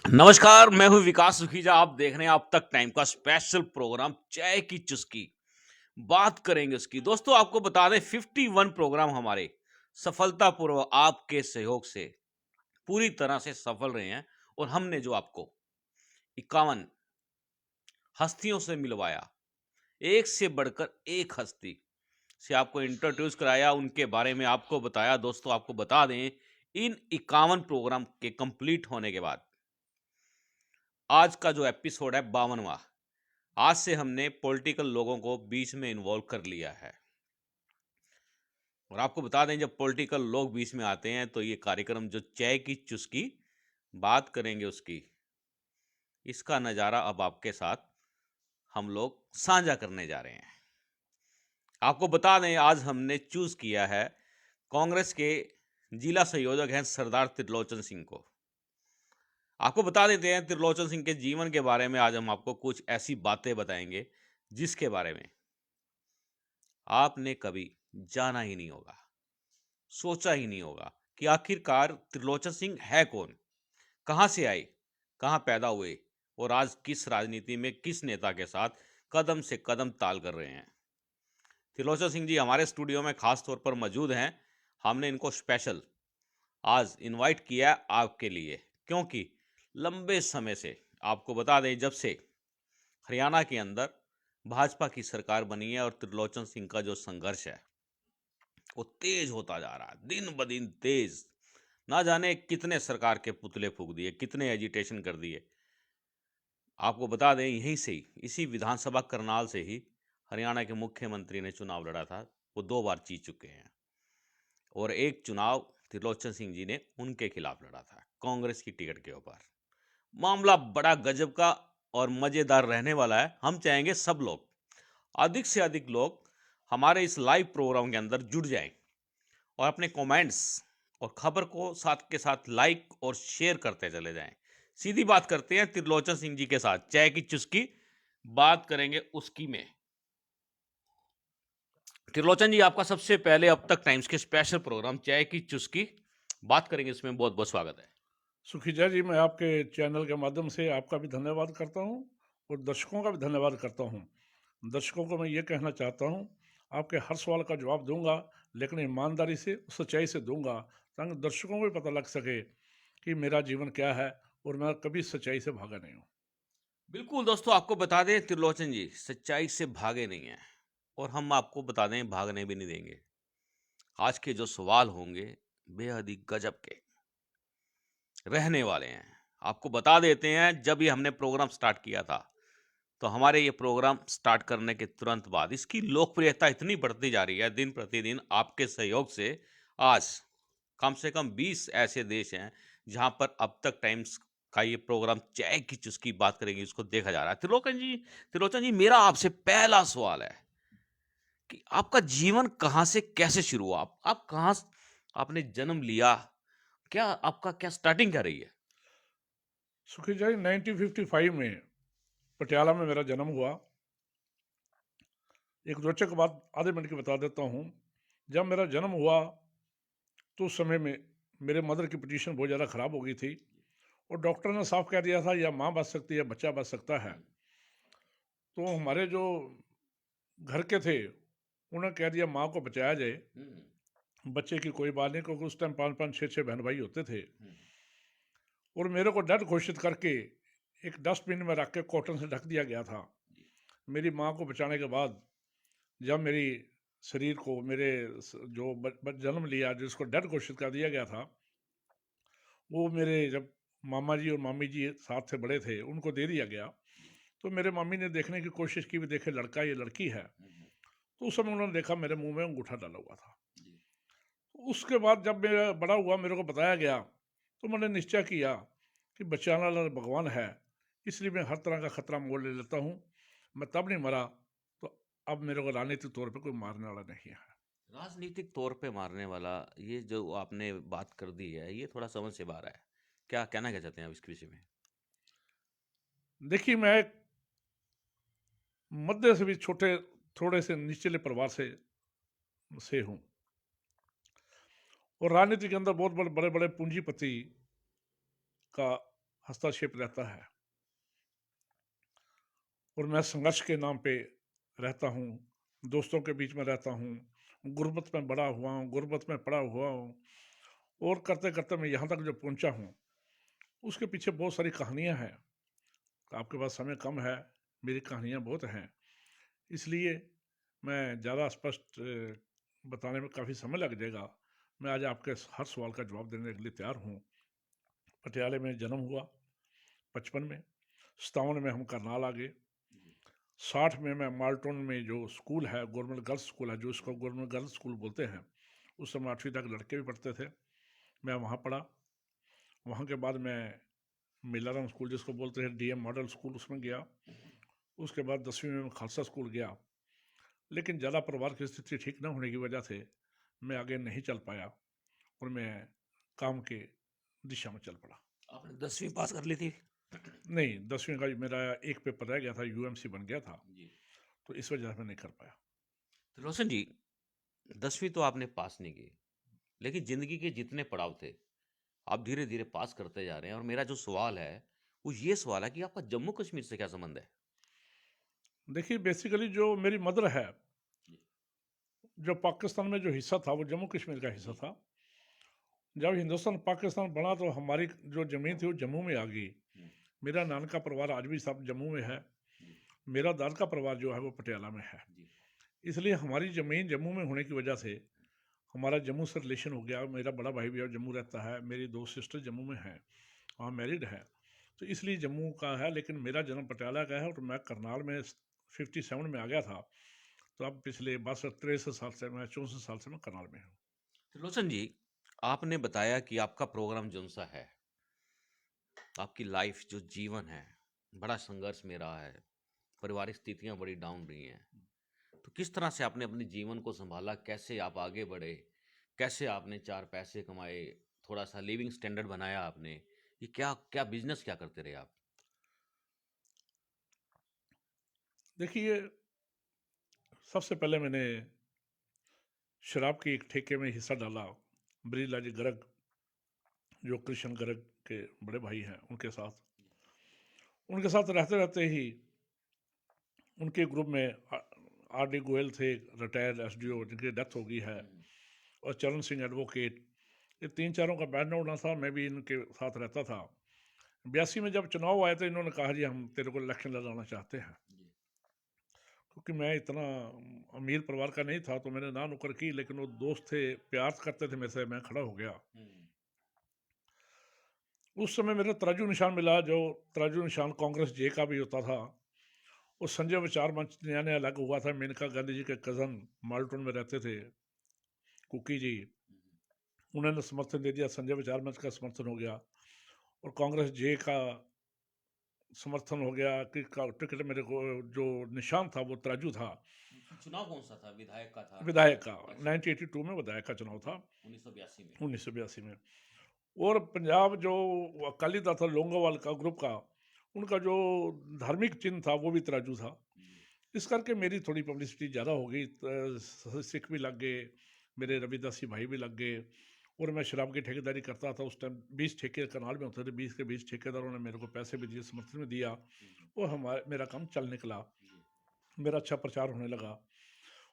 नमस्कार, मैं हूँ विकास सुखीजा। आप देख रहे हैं अब तक टाइम का स्पेशल प्रोग्राम चाय की चुस्की। बात करेंगे उसकी। दोस्तों आपको बता दें 51 प्रोग्राम हमारे सफलतापूर्वक आपके सहयोग से पूरी तरह से सफल रहे हैं और हमने जो आपको 51 हस्तियों से मिलवाया, एक से बढ़कर एक हस्ती से आपको इंट्रोड्यूस कराया, उनके बारे में आपको बताया। दोस्तों आपको बता दें इन 51 प्रोग्राम के कंप्लीट होने के बाद आज का जो एपिसोड है 52वां। आज से हमने पॉलिटिकल लोगों को बीच में इन्वॉल्व कर लिया है और आपको बता दें जब पॉलिटिकल लोग बीच में आते हैं तो ये कार्यक्रम जो चाय की चुस्की बात करेंगे उसकी, इसका नज़ारा अब आपके साथ हम लोग साझा करने जा रहे हैं। आपको बता दें आज हमने चूज किया है कांग्रेस के जिला संयोजक हैं सरदार त्रिलोचन सिंह को। आपको बता देते हैं त्रिलोचन सिंह के जीवन के बारे में आज हम आपको कुछ ऐसी बातें बताएंगे जिसके बारे में आपने कभी जाना ही नहीं होगा, सोचा ही नहीं होगा कि आखिरकार त्रिलोचन सिंह है कौन, कहां से आए, कहां पैदा हुए और आज किस राजनीति में किस नेता के साथ कदम से कदम ताल कर रहे हैं। त्रिलोचन सिंह जी हमारे स्टूडियो में खास तौर पर मौजूद हैं। हमने इनको स्पेशल आज इनवाइट किया है आपके लिए, क्योंकि लंबे समय से आपको बता दें जब से हरियाणा के अंदर भाजपा की सरकार बनी है और त्रिलोचन सिंह का जो संघर्ष है वो तेज होता जा रहा है, दिन ब दिन तेज। ना जाने कितने सरकार के पुतले फूंक दिए, कितने एजिटेशन कर दिए। आपको बता दें यहीं से ही, इसी विधानसभा करनाल से ही हरियाणा के मुख्यमंत्री ने चुनाव लड़ा था। वो 2 बार जीत चुके हैं और एक चुनाव त्रिलोचन सिंह जी ने उनके खिलाफ लड़ा था कांग्रेस की टिकट के ऊपर। मामला बड़ा गजब का और मजेदार रहने वाला है। हम चाहेंगे सब लोग, अधिक से अधिक लोग हमारे इस लाइव प्रोग्राम के अंदर जुड़ जाएं और अपने कमेंट्स और खबर को साथ के साथ लाइक और शेयर करते चले जाएं। सीधी बात करते हैं त्रिलोचन सिंह जी के साथ चाय की चुस्की बात करेंगे उसकी में। त्रिलोचन जी आपका सबसे पहले अब तक टाइम्स के स्पेशल प्रोग्राम चाय की चुस्की बात करेंगे, इसमें बहुत बहुत स्वागत है। सुखीजा जी, मैं आपके चैनल के माध्यम से आपका भी धन्यवाद करता हूं और दर्शकों का भी धन्यवाद करता हूं। दर्शकों को मैं ये कहना चाहता हूं, आपके हर सवाल का जवाब दूंगा, लेकिन ईमानदारी से, सच्चाई से दूंगा, ताकि दर्शकों को भी पता लग सके कि मेरा जीवन क्या है और मैं कभी सच्चाई से भागा नहीं हूँ। बिल्कुल दोस्तों, आपको बता दें त्रिलोचन जी सच्चाई से भागे नहीं हैं और हम आपको बता दें भागने भी नहीं देंगे। आज के जो सवाल होंगे बेहद ही गजब के रहने वाले हैं। आपको बता देते हैं जब ये हमने प्रोग्राम स्टार्ट किया था तो हमारे ये प्रोग्राम स्टार्ट करने के तुरंत बाद इसकी लोकप्रियता इतनी बढ़ती जा रही है दिन प्रतिदिन आपके सहयोग से। आज कम से कम 20 ऐसे देश हैं जहां पर अब तक टाइम्स का ये प्रोग्राम चाय की चुस्की बात करेंगे इसको देखा जा रहा है। त्रिलोचन जी मेरा आपसे पहला सवाल है कि आपका जीवन कहां से कैसे शुरू हुआ, आप कहां आपने जन्म लिया, क्या आपका क्या स्टार्टिंग क्या रही है। सुखीजा जी, 1955 में पटियाला में मेरा जन्म हुआ। एक रोचक बात आधे मिनट की बता देता हूँ। जब मेरा जन्म हुआ तो उस समय में मेरे मदर की पोजीशन बहुत ज़्यादा ख़राब हो गई थी और डॉक्टर ने साफ कह दिया था या माँ बच सकती है या बच्चा बच सकता है। तो हमारे जो घर के थे उन्होंने कह दिया माँ को बचाया जाए, बच्चे की कोई बात नहीं, क्योंकि उस टाइम 5-5 6-6 बहन भाई होते थे। और मेरे को डेड घोषित करके एक डस्टबिन में रख के कॉटन से ढक दिया गया था। मेरी माँ को बचाने के बाद जब मेरी शरीर को मेरे जो जन्म लिया जिसको डेड घोषित कर दिया गया था, वो मेरे जब मामा जी और मामी जी साथ से बड़े थे उनको दे दिया गया। तो मेरे मम्मी ने देखने की कोशिश की भी, देखे लड़का ये लड़की है। तो उस समय उन्होंने देखा मेरे मुंह में अंगूठा डाला हुआ था। तो उसके बाद जब मेरा बड़ा हुआ, मेरे को बताया गया, तो मैंने निश्चय किया कि बचाने वाला भगवान है, इसलिए मैं हर तरह का खतरा मोल ले लेता हूँ। मैं तब नहीं मरा तो अब मेरे को राजनीतिक तौर पे कोई मारने वाला नहीं है। राजनीतिक तौर पे मारने वाला, ये जो आपने बात कर दी है ये थोड़ा समझ से बाहर है। क्या कहना क्या चाहते हैं आप इसके विषय में। देखिए, मैं एक मध्य से भी छोटे, थोड़े से निचले परिवार से हूँ और राजनीति के अंदर बहुत बड़े बड़े बड़े पूंजीपति का हस्तक्षेप रहता है, और मैं संघर्ष के नाम पे रहता हूँ, दोस्तों के बीच में रहता हूँ, गुर्बत में बड़ा हुआ हूँ, गुर्बत में पड़ा हुआ हूँ, और करते करते मैं यहाँ तक जो पहुँचा हूँ, उसके पीछे बहुत सारी कहानियाँ हैं। आपके पास समय कम है, मेरी कहानियाँ बहुत हैं, इसलिए मैं ज़्यादा स्पष्ट बताने में काफ़ी समय लग जाएगा। मैं आज आपके हर सवाल का जवाब देने के लिए तैयार हूँ। पटियाले में जन्म हुआ 55 में, 57 में हम करनाल आ गए, 60 में मैं माल्टोन में जो स्कूल है, गवर्नमेंट गर्ल्स स्कूल है, जो इसको गवर्नमेंट गर्ल्स स्कूल बोलते हैं, उस समय 8वीं तक लड़के भी पढ़ते थे, मैं वहाँ पढ़ा। वहाँ के बाद मैं मिलाराम स्कूल जिसको बोलते हैं डीएम मॉडल स्कूल, उसमें गया। उसके बाद 10वीं में मैं खालसा स्कूल गया, लेकिन ज़्यादा परिवार की स्थिति ठीक न होने की वजह से मैं आगे नहीं चल पाया, और मैं काम के दिशा में चल पड़ा। आपने 10वीं पास कर ली थी? नहीं, 10वीं का मेरा एक पेपर रह गया था, यूएमसी बन गया था, जी। तो इस वजह से मैं नहीं कर पाया। तो रोशन जी, 10वीं तो आपने पास नहीं की, लेकिन ज़िंदगी के जितने पड़ाव थे, आप धीरे-धीरे पास करते जा रहे हैं, और मेरा जो सवाल है, वो ये सवाल है कि आपका जम्मू कश्मीर से क्या संबंध है? देखिए, बेसिकली जो मेरी मदर है, जी। जो पाकिस्तान में जो हिस्सा था, वो जम्मू कश्मीर का हिस्सा जी। था। जब हिंदुस्तान पाकिस्तान बना तो हमारी जो ज़मीन थी वो जम्मू में आ गई। हुँ। मेरा नानका परिवार आज भी सब जम्मू में है, जी। मेरा दादका परिवार जो है वो पटियाला में है। जी। इसलिए हमारी ज़मीन जम्मू में होने की वजह से हमारा जम्मू से रिलेशन हो गया। मेरा बड़ा भाई भी अब जम्मू रहता है, मेरी 2 सिस्टर जम्मू में हैं, वहाँ मैरिड है, तो इसलिए जम्मू का है। लेकिन मेरा जन्म पटियाला का है, और मैं करनाल में 57 में आ गया था, तो अब पिछले बस 63 साल से, मैं 64 साल से मैं करनाल में हूँ। त्रिलोचन जी, आपने बताया कि आपका प्रोग्राम जौन-सा है, आपकी लाइफ़ जो जीवन है, बड़ा संघर्ष में रहा है, पारिवारिक स्थितियाँ बड़ी डाउन रही हैं। तो किस तरह से आपने अपने जीवन को सँभाला? कैसे आप आगे बढ़े? कैसे आपने 4 पैसे कमाए? थोड़ा-सा लिविंग स्टैंडर्ड बनाया आपने? ये क्या क्या बिज़नेस क्या करते रहे आप? देखिए, सबसे पहले मैंने शराब के एक ठेके में हिस्सा डाला, ब्रीलाजी गर्ग, जो कृष्ण गर्ग के बड़े भाई हैं, उनके साथ रहते रहते ही उनके ग्रुप में आर डी गोयल थे, रिटायर्ड एसडीओ, जिनकी डेथ हो गई है, और चरण सिंह एडवोकेट, ये 3 चारों का बैकग्राउंड था। मैं भी इनके साथ रहता था। 82 में जब चुनाव आए तो इन्होंने कहा जी हम तेरे को इलेक्शन लड़ाना चाहते हैं, क्योंकि मैं इतना अमीर परिवार का नहीं था, तो मैंने ना नुक्कर की, लेकिन वो दोस्त थे, प्यार करते थे मेरे से, मैं खड़ा हो गया। उस समय मेरा तराजू निशान मिला, जो तराजू निशान कांग्रेस जे का भी होता था। वो संजय विचार मंच नया नया अलग हुआ था, मेनका गांधी जी के कज़न माल्टोन में रहते थे, कुकी जी, उन्होंने समर्थन दे दिया, संजय विचार मंच का समर्थन हो गया, और कांग्रेस जे का समर्थन हो गया कि टिकट मेरे को, जो निशान था वो तराजू था। चुनाव कौन-सा था? विधायक का था कि विधायक का, अच्छा, 1982 में विधायक का चुनाव था, 1982 में। 1982 में। और पंजाब जो अकाली दल था, लोंगोवाल का ग्रुप का, उनका जो धार्मिक चिन्ह था वो भी तराजू था। इस करके मेरी थोड़ी पब्लिसिटी ज़्यादा हो गई, सिख भी लग गए, मेरे रविदासी भाई भी लग गए, और मैं शराब की ठेकेदारी करता था। उस टाइम 20 ठेके करनाल में होते थे, 20 के 20 ठेकेदारों ने मेरे को पैसे भी दिए, समर्थन भी दिया, और मेरा काम चल निकला, मेरा अच्छा प्रचार होने लगा।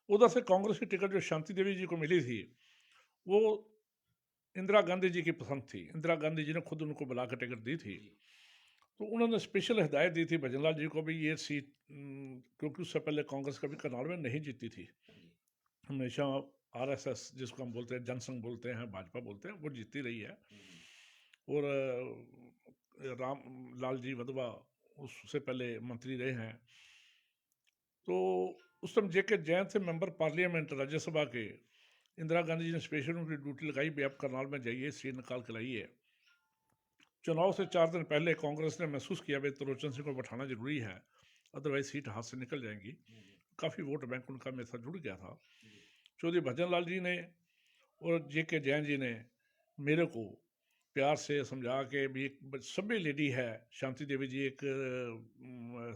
उधर से कांग्रेस की टिकट जो शांति देवी जी को मिली थी, वो इंदिरा गांधी जी की पसंद थी। इंदिरा गांधी जी ने खुद उनको बुला कर टिकट दी थी, तो उन्होंने स्पेशल हिदायत दी थी भजनलाल जी को भी ये सीट, क्योंकि उससे पहले कांग्रेस कभी करनाल में नहीं जीती थी, हमेशा आरएसएस जिसको हम बोलते हैं, जनसंघ बोलते हैं, भाजपा बोलते हैं, वो जीती रही है। और राम लाल जी वधवा उससे पहले मंत्री रहे हैं। तो उस समय जेके जैन थे मेंबर पार्लियामेंट राज्यसभा के। इंदिरा गांधी जी ने स्पेशल उनकी ड्यूटी लगाई भी, आप करनाल में जाइए, सीट निकाल के लाइए। चुनाव से 4 दिन पहले कांग्रेस ने महसूस किया भाई त्रिलोचन सिंह को बैठाना जरूरी है, अदरवाइज सीट हाथ से निकल जाएंगी। काफ़ी वोट बैंक उनका मेरे साथ जुड़ गया था। चौधरी भजन लाल जी ने और जे के जैन जी ने मेरे को प्यार से समझा के भी, एक सभ्य लेडी है शांति देवी जी, एक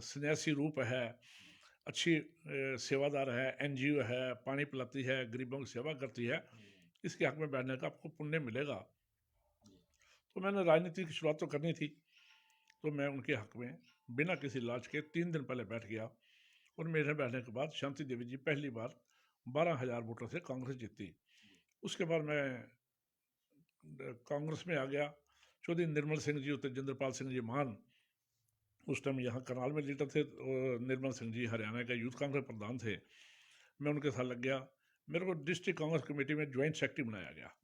सन्यासी रूप है, अच्छी सेवादार है, एनजीओ है, पानी पिलाती है, गरीबों की सेवा करती है, इसके हक में बैठने का आपको पुण्य मिलेगा। तो मैंने राजनीति की शुरुआत तो करनी थी, तो मैं उनके हक में बिना किसी लाज के 3 दिन पहले बैठ गया, और मेरे बैठने के बाद शांति देवी जी पहली बार 12,000 वोटों से कांग्रेस जीती। उसके बाद मैं कांग्रेस में आ गया। चौधरी निर्मल सिंह जी और तेजेंद्र पाल सिंह जी मान उस टाइम यहाँ करनाल में लीडर थे, और निर्मल सिंह जी हरियाणा का यूथ कांग्रेस प्रधान थे। मैं उनके साथ लग गया। मेरे को डिस्ट्रिक्ट कांग्रेस कमेटी में ज्वाइंट सेक्रेटरी बनाया गया।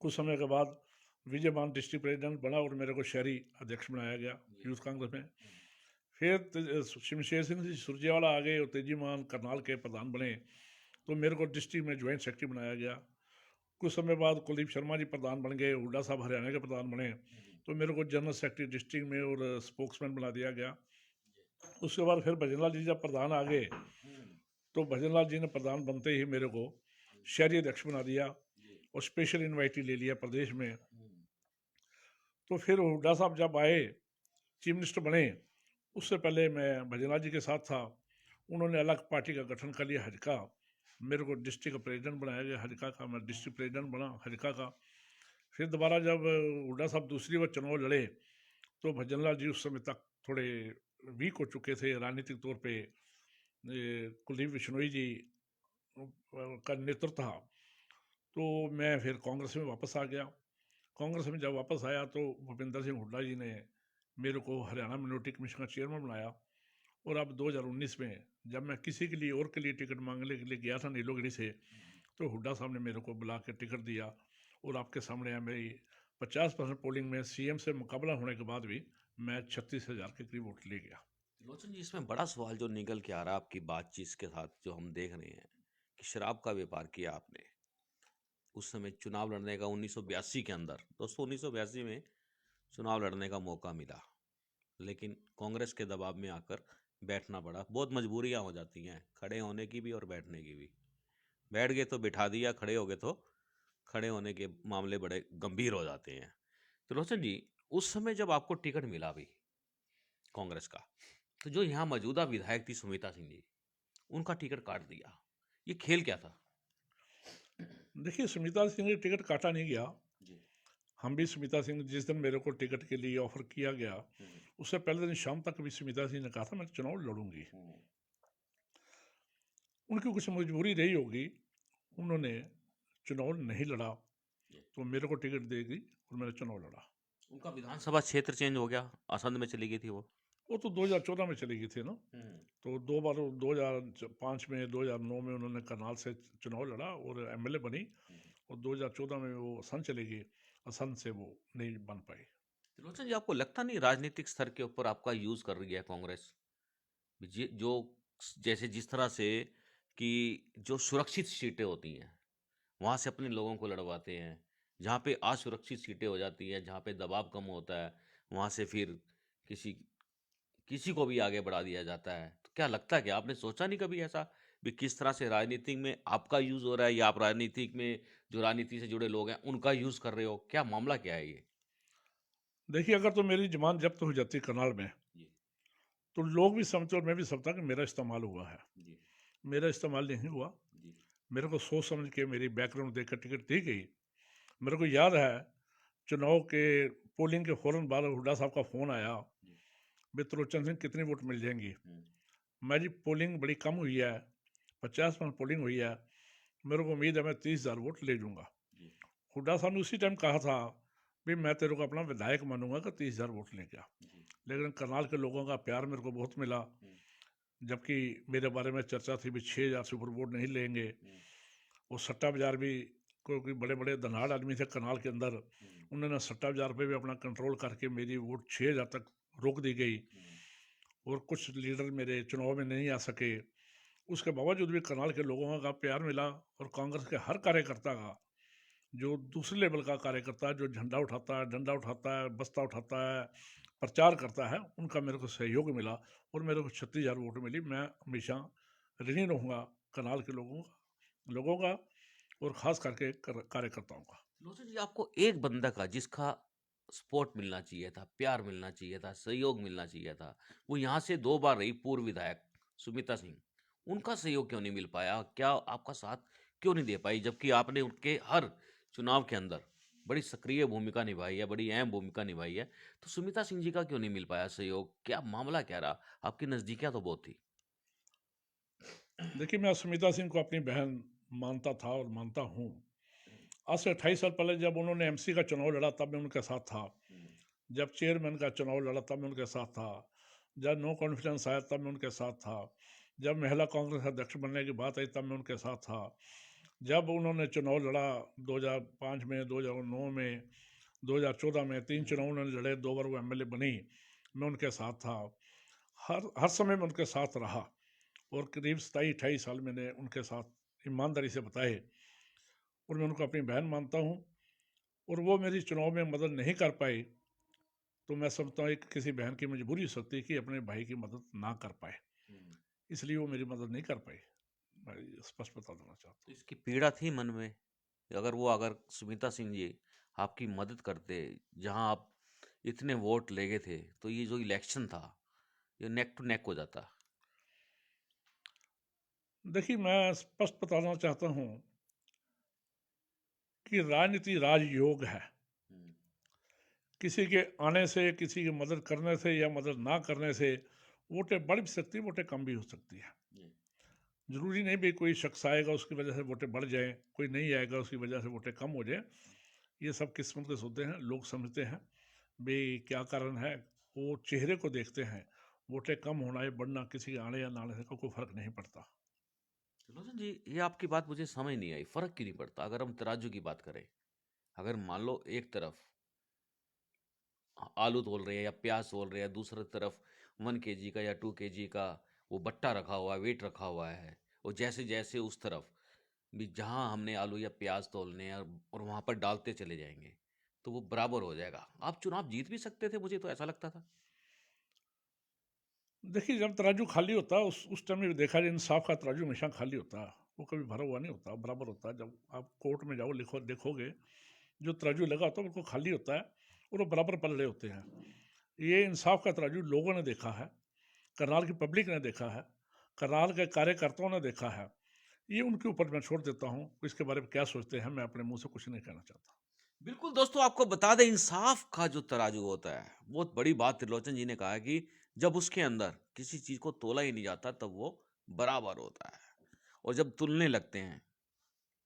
कुछ समय के बाद विजय मान डिस्ट्रिक्ट प्रेसिडेंट बना और मेरे को शहरी अध्यक्ष बनाया गया यूथ कांग्रेस में। फिर शमशेर सिंह जी सुरजेवाला आ गए और तेजी मान करनाल के प्रधान बने, तो मेरे को डिस्ट्रिक्ट में ज्वाइंट सेक्रेटरी बनाया गया। कुछ समय बाद कुलदीप शर्मा जी प्रधान बन गए, हुड्डा साहब हरियाणा के प्रधान बने, तो मेरे को जनरल सेक्रेटरी डिस्ट्रिक्ट में और स्पोक्समैन बना दिया गया। उसके बाद फिर भजनलाल जी जब प्रधान आ गए, तो भजनलाल जी ने प्रधान बनते ही मेरे को शहरी अध्यक्ष बना दिया और स्पेशल इन्वाइटी ले लिया प्रदेश में। तो फिर हुड्डा साहब जब आए, चीफ मिनिस्टर बने, उससे पहले मैं भजनलाल जी के साथ था। उन्होंने अलग पार्टी का गठन कर लिया हजका, मेरे को डिस्ट्रिक्ट प्रेसिडेंट बनाया गया हजका का, मैं डिस्ट्रिक्ट प्रेसिडेंट बना हजका का। फिर दोबारा जब हुड्डा साहब दूसरी बार चुनाव लड़े, तो भजनलाल जी उस समय तक थोड़े वीक हो चुके थे राजनीतिक तौर पे। कुलदीप बिश्नोई जी का नेतृत्व था, तो मैं फिर कांग्रेस में वापस आ गया। कांग्रेस में जब वापस आया तो भूपेंद्र सिंह हुड्डा जी ने मेरे को हरियाणा मिनोरिटी कमीशन का चेयरमैन बनाया। और अब 2019 में जब मैं किसी के लिए और के लिए टिकट मांगने के लिए गया था नीलोगिरी से, तो हुड्डा साहब ने मेरे को बुला के टिकट दिया। और आपके सामने है, मेरी 50% पोलिंग में सीएम से मुकाबला होने के बाद भी मैं 36,000 के करीब वोट ले गया। लोचन जी, इसमें बड़ा सवाल जो निकल के आ रहा है आपकी बातचीत के साथ जो हम देख रहे हैं कि शराब का व्यापार किया आपने उस समय चुनाव लड़ने का 1982 के अंदर। दोस्तों, 1982 में चुनाव लड़ने का मौका मिला, लेकिन कांग्रेस के दबाव में आकर बैठना पड़ा। बहुत मजबूरियां हो जाती हैं, खड़े होने की भी और बैठने की भी। बैठ गए तो बिठा दिया, खड़े हो गए तो खड़े होने के मामले बड़े गंभीर हो जाते हैं। तो रोशन जी, उस समय जब आपको टिकट मिला भी कांग्रेस का, तो जो यहाँ मौजूदा विधायक थी सुमिता सिंह जी, उनका टिकट काट दिया। ये खेल क्या था? देखिए, सुमिता सिंह ने टिकट काटा नहीं गया। हम भी सुमिता सिंह, जिस दिन मेरे को टिकट के लिए ऑफर किया गया, उससे पहले दिन शाम तक भी सुमिता सिंह ने कहा था मैं चुनाव लड़ूंगी। उनकी कुछ मजबूरी रही होगी, उन्होंने चुनाव नहीं लड़ा, तो मेरे को टिकट देगी और मैंने चुनाव लड़ा। उनका विधानसभा क्षेत्र चेंज हो गया, असंध में चली गई थी वो तो 2014 में चली गई थी ना। तो 2 बार 2005 में, 2009 में उन्होंने करनाल से चुनाव लड़ा और एमएलए बनी, और 2014 में वो असंध चली गई। असंध से वो नहीं बन पाई। त्रिलोचन जी, आपको लगता नहीं राजनीतिक स्तर के ऊपर आपका यूज कर रही है कांग्रेस? जो जैसे जिस तरह से कि जो सुरक्षित सीटें होती हैं वहां से अपने लोगों को लड़वाते हैं, जहाँ पे असुरक्षित सीटें हो जाती हैं, जहाँ पे दबाव कम होता है, वहां से फिर किसी किसी को भी आगे बढ़ा दिया जाता है। तो क्या लगता है कि आपने सोचा नहीं कभी ऐसा भी किस तरह से राजनीति में आपका यूज हो रहा है, या आप राजनीतिक में जो राजनीति से जुड़े लोग हैं उनका यूज कर रहे हो? क्या मामला क्या है ये? देखिए, अगर तो मेरी जमानत जब्त हो जाती करनाल में, जी। तो लोग भी समझते और मैं भी समझता कि मेरा इस्तेमाल हुआ है। जी। मेरा इस्तेमाल नहीं हुआ। जी। मेरे को सोच समझ के मेरी बैकग्राउंड देखकर टिकट दी गई। मेरे को याद है, चुनाव के पोलिंग के फौरन बाद हुड्डा साहब का फ़ोन आया, जी। भाई त्रिलोचन सिंह कितनी वोट मिल जाएंगी। हम्म। मैं जी पोलिंग बड़ी कम हुई है, 50% पोलिंग हुई है, मेरे को उम्मीद है मैं 30,000 वोट ले लूँगा। जी। हुड्डा साहब ने उसी टाइम कहा था भी मैं तेरे को अपना विधायक मानूंगा कि 30,000 वोट ले गया। जी। लेकिन करनाल के लोगों का प्यार मेरे को बहुत मिला, जबकि मेरे बारे में चर्चा थी भी 6,000 से ऊपर वोट नहीं लेंगे। वो सट्टा बाजार भी, क्योंकि बड़े बड़े धनाढ़ आदमी थे करनाल के अंदर, उन्होंने सट्टा बाजार पे भी अपना कंट्रोल करके मेरी वोट 6,000 तक रोक दी गई। और कुछ लीडर मेरे चुनाव में नहीं आ सके। उसके बावजूद भी करनाल के लोगों का प्यार मिला, और कांग्रेस के हर कार्यकर्ता का, जो दूसरे लेवल का कार्यकर्ता है, जो झंडा उठाता है, डंडा उठाता है, बस्ता उठाता है, प्रचार करता है, उनका मेरे को सहयोग मिला और मेरे को 36,000 वोट मिली। मैं हमेशा ऋणी रहूँगा करनाल के लोगों का और ख़ास करके कार्यकर्ताओं का। लोचन जी, आपको एक बंदा का जिसका सपोर्ट मिलना चाहिए था, प्यार मिलना चाहिए था, सहयोग मिलना चाहिए था, वो यहाँ से 2 बार रही पूर्व विधायक सुमिता सिंह, उनका सहयोग क्यों नहीं मिल पाया? क्या आपका साथ क्यों नहीं दे पाई, जबकि आपने उनके हर चुनाव के अंदर बड़ी सक्रिय भूमिका निभाई है, बड़ी अहम भूमिका निभाई है। तो सुमिता सिंह जी का क्यों नहीं मिल पाया सहयोग? क्या मामला क्या रहा? आपकी नज़दीकियाँ तो बहुत थी। देखिए, मैं सुमिता सिंह को अपनी बहन मानता था और मानता हूँ। आज से 28 साल पहले जब उन्होंने एमसी का चुनाव लड़ा तब मैं उनके साथ था। जब चेयरमैन का चुनाव लड़ा तब मैं उनके साथ था। जब नो कॉन्फिडेंस आया तब मैं उनके साथ था। जब महिला कांग्रेस अध्यक्ष बनने की बात आई तब मैं उनके साथ था। जब उन्होंने चुनाव लड़ा 2005 में, 2009 में, 2014 में, 3 चुनाव उन्होंने लड़े, 2 बार वो एमएलए बनी, मैं उनके साथ था। हर हर समय मैं उनके साथ रहा और करीब 27-28 साल मैंने उनके साथ ईमानदारी से बताए और मैं उनको अपनी बहन मानता हूँ। और वो मेरी चुनाव में मदद नहीं कर पाई तो मैं समझता हूँ एक किसी बहन की मजबूरी हो सकती है कि अपने भाई की मदद ना कर पाए, इसलिए वो मेरी मदद नहीं कर पाई। मैं स्पष्ट बता देना चाहता तो इसकी पीड़ा थी मन में? अगर सुमिता सिंह जी आपकी मदद करते, जहाँ आप इतने वोट ले गए थे, तो ये जो इलेक्शन था, ये नेक टू नेक हो जाता। हूँ। देखिए, मैं स्पष्ट बताना चाहता हूँ कि राजनीति राजयोग है। किसी के आने से, किसी की मदद करने से या मदद ना करने से वोटें बढ़ भी सकती है, वोटें कम भी हो सकती है। जरूरी नहीं भी कोई शख्स आएगा उसकी वजह से वोटें बढ़ जाएं, कोई नहीं आएगा उसकी वजह से वोटें कम हो जाएं। ये सब किस्मत के सौदे हैं, लोग समझते हैं भी क्या कारण है, वो चेहरे को देखते हैं। वोटें कम होना या बढ़ना किसी के आने या ना आने से कोई फर्क नहीं पड़ता। लोचन जी, ये आपकी बात मुझे समझ नहीं आई, फर्क क्यों नहीं पड़ता? अगर हम तराजू की बात करें, अगर मान लो एक तरफ आलू तोल रहे हैं या प्याज तोल रहे हैं, दूसरी तरफ 1 kg का या 2 kg का वो बट्टा रखा हुआ है, वेट रखा हुआ है, और जैसे जैसे उस तरफ भी जहां हमने आलू या प्याज तोलने हैं और वहां पर डालते चले जाएंगे, तो वो बराबर हो जाएगा। आप चुनाव जीत भी सकते थे, मुझे तो ऐसा लगता था। देखिए, जब तराजू खाली होता है उस टाइम में देखा जाए, इंसाफ का तराजू हमेशा खाली होता है, वो कभी भरा हुआ नहीं होता, बराबर होता है। जब आप कोर्ट में जाओ, लिखो, देखोगे जो तराजू लगा होता है बिल्कुल खाली होता है और वो बराबर पल रहे होते हैं। ये इंसाफ का तराजू लोगों ने देखा है, करनाल की पब्लिक ने देखा है, करनाल के कार्यकर्ताओं ने देखा है। ये उनके ऊपर मैं छोड़ देता हूँ, इसके बारे में क्या सोचते हैं, मैं अपने मुंह से कुछ नहीं कहना चाहता। बिल्कुल दोस्तों, आपको बता दें, इंसाफ का जो तराजू होता है, बहुत बड़ी बात त्रिलोचन जी ने कहा है कि जब उसके अंदर किसी चीज को तोला ही नहीं जाता, तब वो बराबर होता है। और जब तुलने लगते हैं,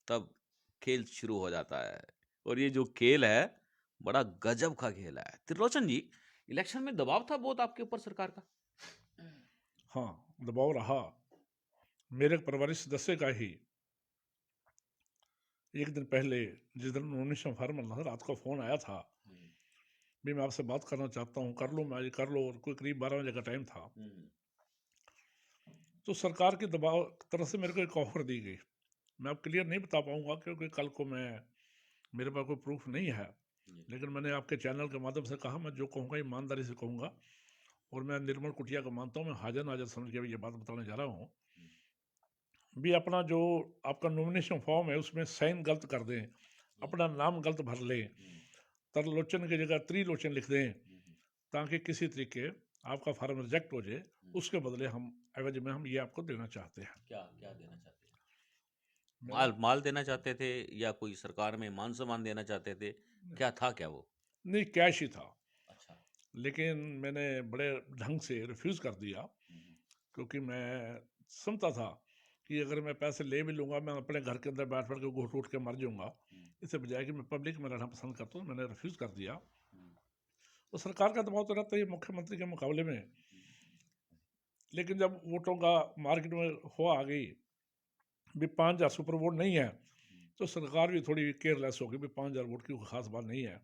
तब खेल शुरू हो जाता है। और ये जो खेल है, बड़ा गजब का खेल है। त्रिलोचन जी, इलेक्शन में दबाव था बहुत आपके ऊपर सरकार का? हाँ, दबाव रहा। मेरे एक परिवारिक सदस्य का ही एक दिन पहले, जिस दिन नॉमिनेशन फॉर्म भरना था, रात को फोन आया था भी मैं आपसे बात करना चाहता हूँ, कर लो, मैं कर लो, और कोई करीब 12 बजे का टाइम था। तो सरकार के दबाव तरफ से मेरे को एक ऑफर दी गई। मैं अब क्लियर नहीं बता पाऊंगा क्योंकि कल को मैं, मेरे पास कोई प्रूफ नहीं है, लेकिन मैंने आपके चैनल के माध्यम से कहा, मैं जो कहूँगा ईमानदारी से कहूँगा और मैं निर्मल कुटिया को मानता हूँ, मैं हाजिर नाजिर समझ के ये बात बताने जा रहा हूँ भी। अपना जो आपका नॉमिनेशन फॉर्म है उसमें साइन गलत कर दें, अपना नाम गलत भर लें, तरलोचन की जगह त्रिलोचन लिख दें, ताकि किसी तरीके आपका फार्म रिजेक्ट हो जाए, उसके बदले हम एवज में हम ये आपको देना चाहते हैं। क्या क्या देना चाहते हैं? मैंने, माल माल देना चाहते थे, या कोई सरकार में मान सम्मान देना चाहते थे? क्या था क्या वो? नहीं, कैश ही था, अच्छा। लेकिन मैंने बड़े ढंग से रिफ्यूज़ कर दिया क्योंकि मैं समझता था कि अगर मैं पैसे ले भी लूँगा, मैं अपने घर के अंदर बैठ बैठ के घूट उठ के मर जाऊँगा, इससे बजाय कि मैं पब्लिक में रहना पसंद करता हूँ, मैंने रिफ्यूज़ कर दिया। तो सरकार का दबाव तो रहता है मुख्यमंत्री के मुकाबले में, लेकिन जब वोटों का मार्केट में हो आ गई भी 5,000 सुपर वोट नहीं है, तो सरकार भी थोड़ी केयरलेस होगी भी 5,000 वोट की कोई खास बात नहीं है।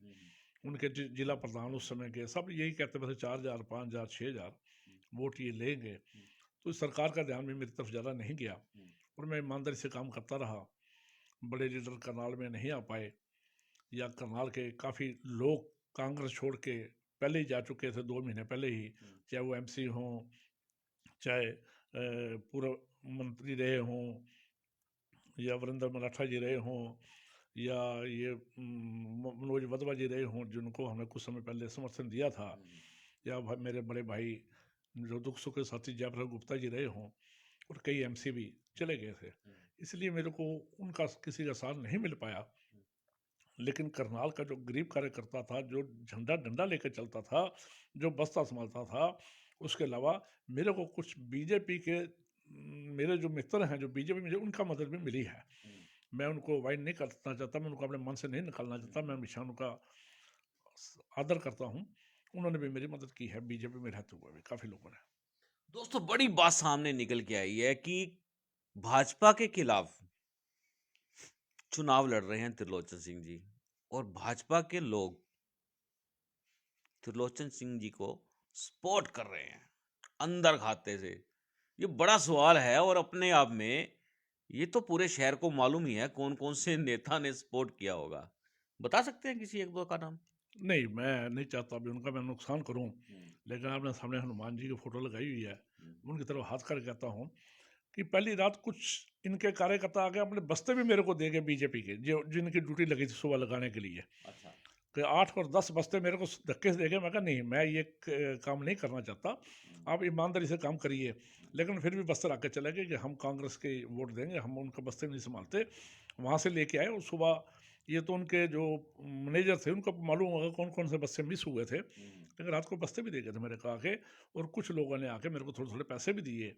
उनके जिला प्रधान उस समय के सब यही कहते थे 4,000, 5,000, 6,000 वोट ये लेंगे, तो सरकार का ध्यान भी मेरी तरफ ज़्यादा नहीं गया और मैं ईमानदारी से काम करता रहा। बड़े लीडर करनाल में नहीं आ पाए, या करनाल के काफ़ी लोग कांग्रेस छोड़ के पहले ही जा चुके थे, 2 महीने पहले ही, चाहे वो एमसी हों, चाहे पूर्व मंत्री रहे हों, या वरिंदर मराठा जी रहे हों, या ये मनोज वधवा जी रहे हों, जिनको हमने कुछ समय पहले समर्थन दिया था, या मेरे बड़े भाई जो दुख सुख के साथी जयप्रकाश गुप्ता जी रहे हों, और कई एमसी भी चले गए थे, इसलिए मेरे को उनका किसी का साथ नहीं मिल पाया। लेकिन करनाल का जो गरीब कार्यकर्ता था, जो झंडा डंडा लेकर चलता था, जो बस्ता संभालता था, उसके अलावा मेरे को कुछ बीजेपी के मेरे जो मित्र हैं जो बीजेपी में, उनका मदद भी मिली है। मैं उनको अवॉइड नहीं करना चाहता, मैं उनको अपने मन से नहीं निकालना चाहता, मैं हमेशा उनका आदर करता हूँ। उन्होंने भी मेरी मदद की है बीजेपी में रहते हुए भी, काफ़ी लोगों ने। दोस्तों बड़ी बात सामने निकल के आई है कि भाजपा के खिलाफ चुनाव लड़ रहे हैं त्रिलोचन सिंह जी, और भाजपा के लोग त्रिलोचन सिंह जी को सपोर्ट कर रहे हैं अंदर खाते से। ये बड़ा सवाल है, और अपने आप में ये तो पूरे शहर को मालूम ही है कौन कौन से नेता ने सपोर्ट किया होगा। बता सकते हैं किसी एक दो का नाम? नहीं, मैं नहीं चाहता अभी उनका मैं नुकसान करूँ, लेकिन आपने सामने हनुमान जी की फ़ोटो लगाई हुई है, उनकी तरफ हाथ करके कहता हूँ कि पहली रात कुछ इनके कार्यकर्ता आके अपने बस्ते भी मेरे को दे गए बीजेपी के, जो जिनकी ड्यूटी लगी थी सुबह लगाने के लिए, अच्छा। कि 8 और 10 बस्ते मेरे को धक्के से दे गए। मैं कहा नहीं, मैं ये काम नहीं करना चाहता, आप ईमानदारी से काम करिए। लेकिन फिर भी बस्ते आके चले गए कि हम कांग्रेस के वोट देंगे, हम उनका बस्ते नहीं संभालते। वहाँ से लेके आए, और सुबह ये तो उनके जो मैनेजर थे उनको मालूम होगा कौन कौन से बस्ते मिस हुए थे, लेकिन रात को बस्ते भी दे गए थे मेरे को आके। और कुछ लोगों ने आके मेरे को थोड़े थोड़े पैसे भी दिए,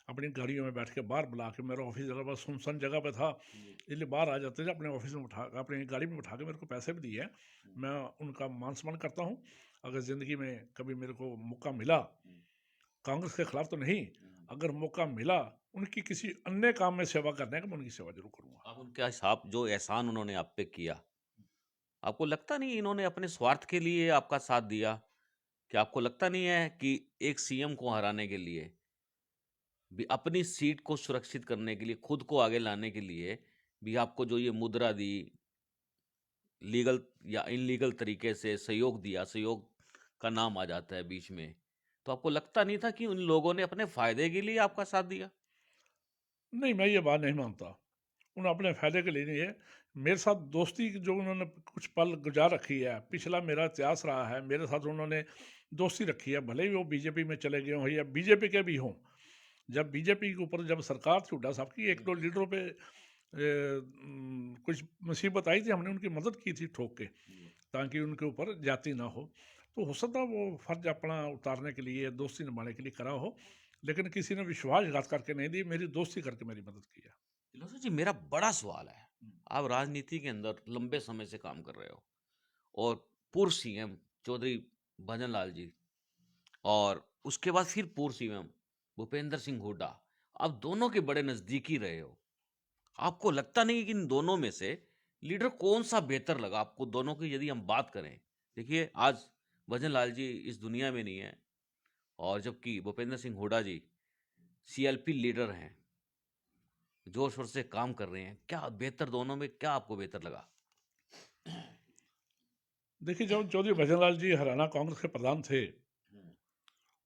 अपनी गाड़ियों में बैठ के बाहर बुला के। मेरा ऑफिस जगह बस सुनसान जगह पे था, इसलिए बाहर आ जाते थे, अपने ऑफिस में उठा अपनी गाड़ी में उठा के मेरे को पैसे भी दिए। मैं उनका मान सम्मान करता हूँ। अगर ज़िंदगी में कभी मेरे को मौका मिला, कांग्रेस के खिलाफ तो नहीं, अगर मौका मिला उनकी किसी अन्य काम में सेवा करने का, मैं उनकी सेवा जरूर करूँगा। आप उनके साथ जो एहसान उन्होंने आप पे किया, आपको लगता नहीं इन्होंने अपने स्वार्थ के लिए आपका साथ दिया? क्या आपको लगता नहीं है कि एक सीएम को हराने के लिए भी, अपनी सीट को सुरक्षित करने के लिए, खुद को आगे लाने के लिए भी आपको जो ये मुद्रा दी, लीगल या इनलीगल तरीके से सहयोग दिया, सहयोग का नाम आ जाता है बीच में, तो आपको लगता नहीं था कि उन लोगों ने अपने फायदे के लिए आपका साथ दिया? नहीं, मैं ये बात नहीं मानता। उन्होंने अपने फ़ायदे के लिए नहीं है। मेरे साथ दोस्ती जो उन्होंने कुछ पल गुज़ार रखी है, पिछला मेरा इतिहास रहा है, मेरे साथ उन्होंने दोस्ती रखी है, भले ही वो बीजेपी में चले गए हों या बीजेपी के भी हों। जब बीजेपी के ऊपर जब सरकार थी हुड्डा साहब की, 1-2 लीडरों पे कुछ मुसीबत आई थी, हमने उनकी मदद की थी ठोक के, ताकि उनके ऊपर जाती ना हो। तो हो सकता है वो फ़र्ज़ अपना उतारने के लिए, दोस्ती निभाने के लिए करा हो, लेकिन किसी ने विश्वासघात करके नहीं दी, मेरी दोस्ती करके मेरी मदद की है। दिलोसर जी, मेरा बड़ा सवाल है, आप राजनीति के अंदर लंबे समय से काम कर रहे हो, और पूर्व सीएम चौधरी भजनलाल जी, और उसके बाद फिर पूर्व सीएम भूपेंद्र सिंह हुड्डा, आप दोनों के बड़े नजदीकी रहे हो। आपको लगता नहीं कि इन दोनों में से लीडर कौन सा बेहतर लगा आपको दोनों की, यदि हम बात करें? देखिए, आज भजनलाल जी इस दुनिया में नहीं है, और जबकि भूपेंद्र सिंह हुड्डा जी सीएलपी लीडर हैं, जोर शोर से काम कर रहे हैं। क्या बेहतर, दोनों में क्या आपको बेहतर लगा? देखिए, जब चौधरी भजनलाल जी हरियाणा कांग्रेस के प्रधान थे,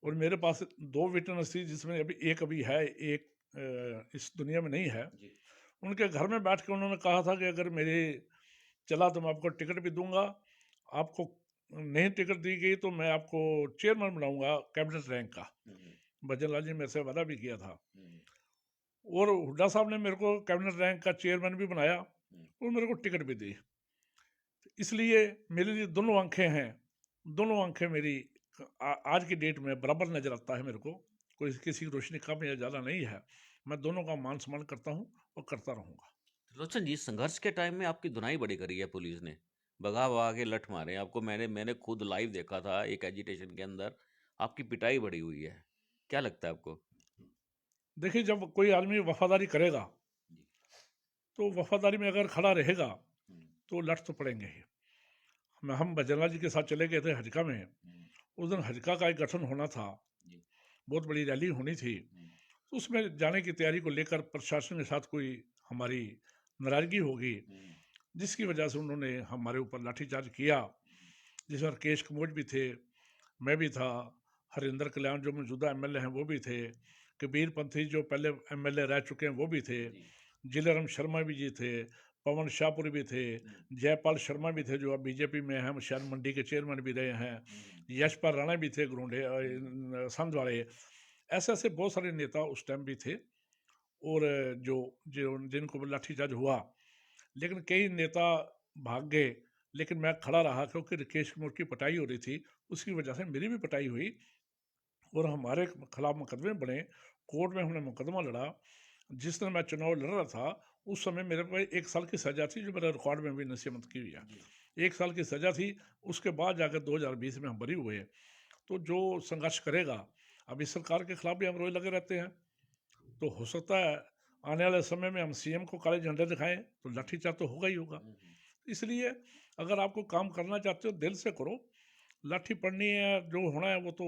और मेरे पास 2 विटनेस थी, जिसमें अभी एक अभी है, एक इस दुनिया में नहीं है। जी। उनके घर में बैठ के उन्होंने कहा था कि अगर मेरे चला तो मैं आपको टिकट भी दूँगा, आपको नहीं टिकट दी गई तो मैं आपको चेयरमैन बनाऊँगा कैबिनेट रैंक का। भजनलाल जी ने मेरे से वादा भी किया था, और हुड्डा साहब ने मेरे को कैबिनेट रैंक का चेयरमैन भी बनाया, और मेरे को टिकट भी दी। इसलिए मेरे लिए दोनों आँखें हैं, दोनों आँखें मेरी आज की डेट में बराबर नज़र आता है मेरे को। कोई किसी की रोशनी कम या ज़्यादा नहीं है। मैं दोनों का मान-सम्मान करता हूँ और करता रहूँगा। त्रिलोचन जी, संघर्ष के टाइम में आपकी धुनाई बड़ी करी है पुलिस ने, भगा भगा के लठ मारे आपको। मैंने मैंने खुद लाइव देखा था, एक एजिटेशन के अंदर आपकी पिटाई बड़ी हुई है। क्या लगता है आपको? देखिए, जब कोई आदमी वफ़ादारी करेगा, तो वफ़ादारी में अगर खड़ा रहेगा, तो लठ तो पड़ेंगे ही। हम भजनलाल जी के साथ चले गए थे हजका में। उस दिन हजका का एक गठन होना था, बहुत बड़ी रैली होनी थी। तो उसमें जाने की तैयारी को लेकर प्रशासन के साथ कोई हमारी नाराज़गी होगी, जिसकी वजह से उन्होंने हमारे ऊपर लाठीचार्ज किया, जिसमें राकेश कम्बोज भी थे, मैं भी था, हरिंदर कल्याण जो मौजूदा एमएलए हैं वो भी थे, कबीर पंथी जो पहले एमएलए रह चुके हैं वो भी थे, जिलाराम शर्मा भी जी थे, पवन शाहपुरी भी थे, जयपाल शर्मा भी थे जो अब बीजेपी में हैं, शायद मंडी के चेयरमैन भी रहे हैं, यशपाल राणा भी थे ग्रोंडे संध वाले। ऐसे ऐसे बहुत सारे नेता उस टाइम भी थे, और जो जो जिनको लाठीचार्ज हुआ, लेकिन कई नेता भाग गए, लेकिन मैं खड़ा रहा क्योंकि राकेश कुमार की पिटाई हो रही थी, उसकी वजह से मेरी भी पिटाई हुई और हमारे खिलाफ मुकदमे बने। कोर्ट में हमने मुकदमा लड़ा। जिस दिन मैं चुनाव लड़ रहा था उस समय मेरे पे 1 साल की सज़ा थी, जो मेरे रिकॉर्ड में भी नसीमत की हुई है। 1 साल की सज़ा थी, उसके बाद जाकर 2020 में हम बरी हुए। तो जो संघर्ष करेगा, अब इस सरकार के खिलाफ भी हम रोज लगे रहते हैं, तो हो सकता है आने वाले समय में हम सीएम को काले झंडे दिखाएं तो लाठीचार्ज तो होगा ही होगा। इसलिए अगर आपको काम करना चाहते हो दिल से करो, लाठी पड़नी है, जो होना है वो तो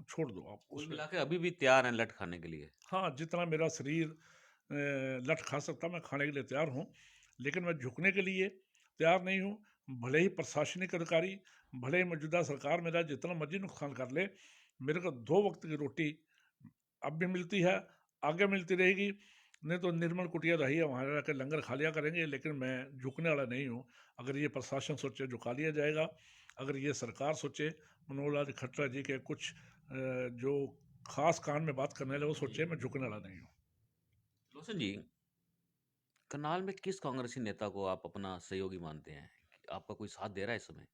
छोड़ दो आप कुल उसमें। मिला के अभी भी तैयार हैं लठ खाने के लिए। हाँ, जितना मेरा शरीर लठ खा सकता मैं खाने के लिए तैयार हूँ, लेकिन मैं झुकने के लिए तैयार नहीं हूँ। भले ही प्रशासनिक अधिकारी, भले ही मौजूदा सरकार मेरा जितना मर्जी नुकसान कर ले, मेरे को 2 वक्त की रोटी अब भी मिलती है, आगे मिलती रहेगी। नहीं तो निर्मल कुटिया रही है, वहाँ जाकर लंगर खा लिया करेंगे, लेकिन मैं झुकने वाला नहीं हूँ। अगर ये प्रशासन सोचे झुका लिया जाएगा, अगर ये सरकार सोचे मनोहर लाल खट्टर जी के कुछ जो खास कान में बात करने वाले वो सोचे, मैं झुकने वाला नहीं हूँ। लोचन जी, करनाल में किस कांग्रेसी नेता को आप अपना सहयोगी मानते हैं? आपका कोई साथ दे रहा है इस समय?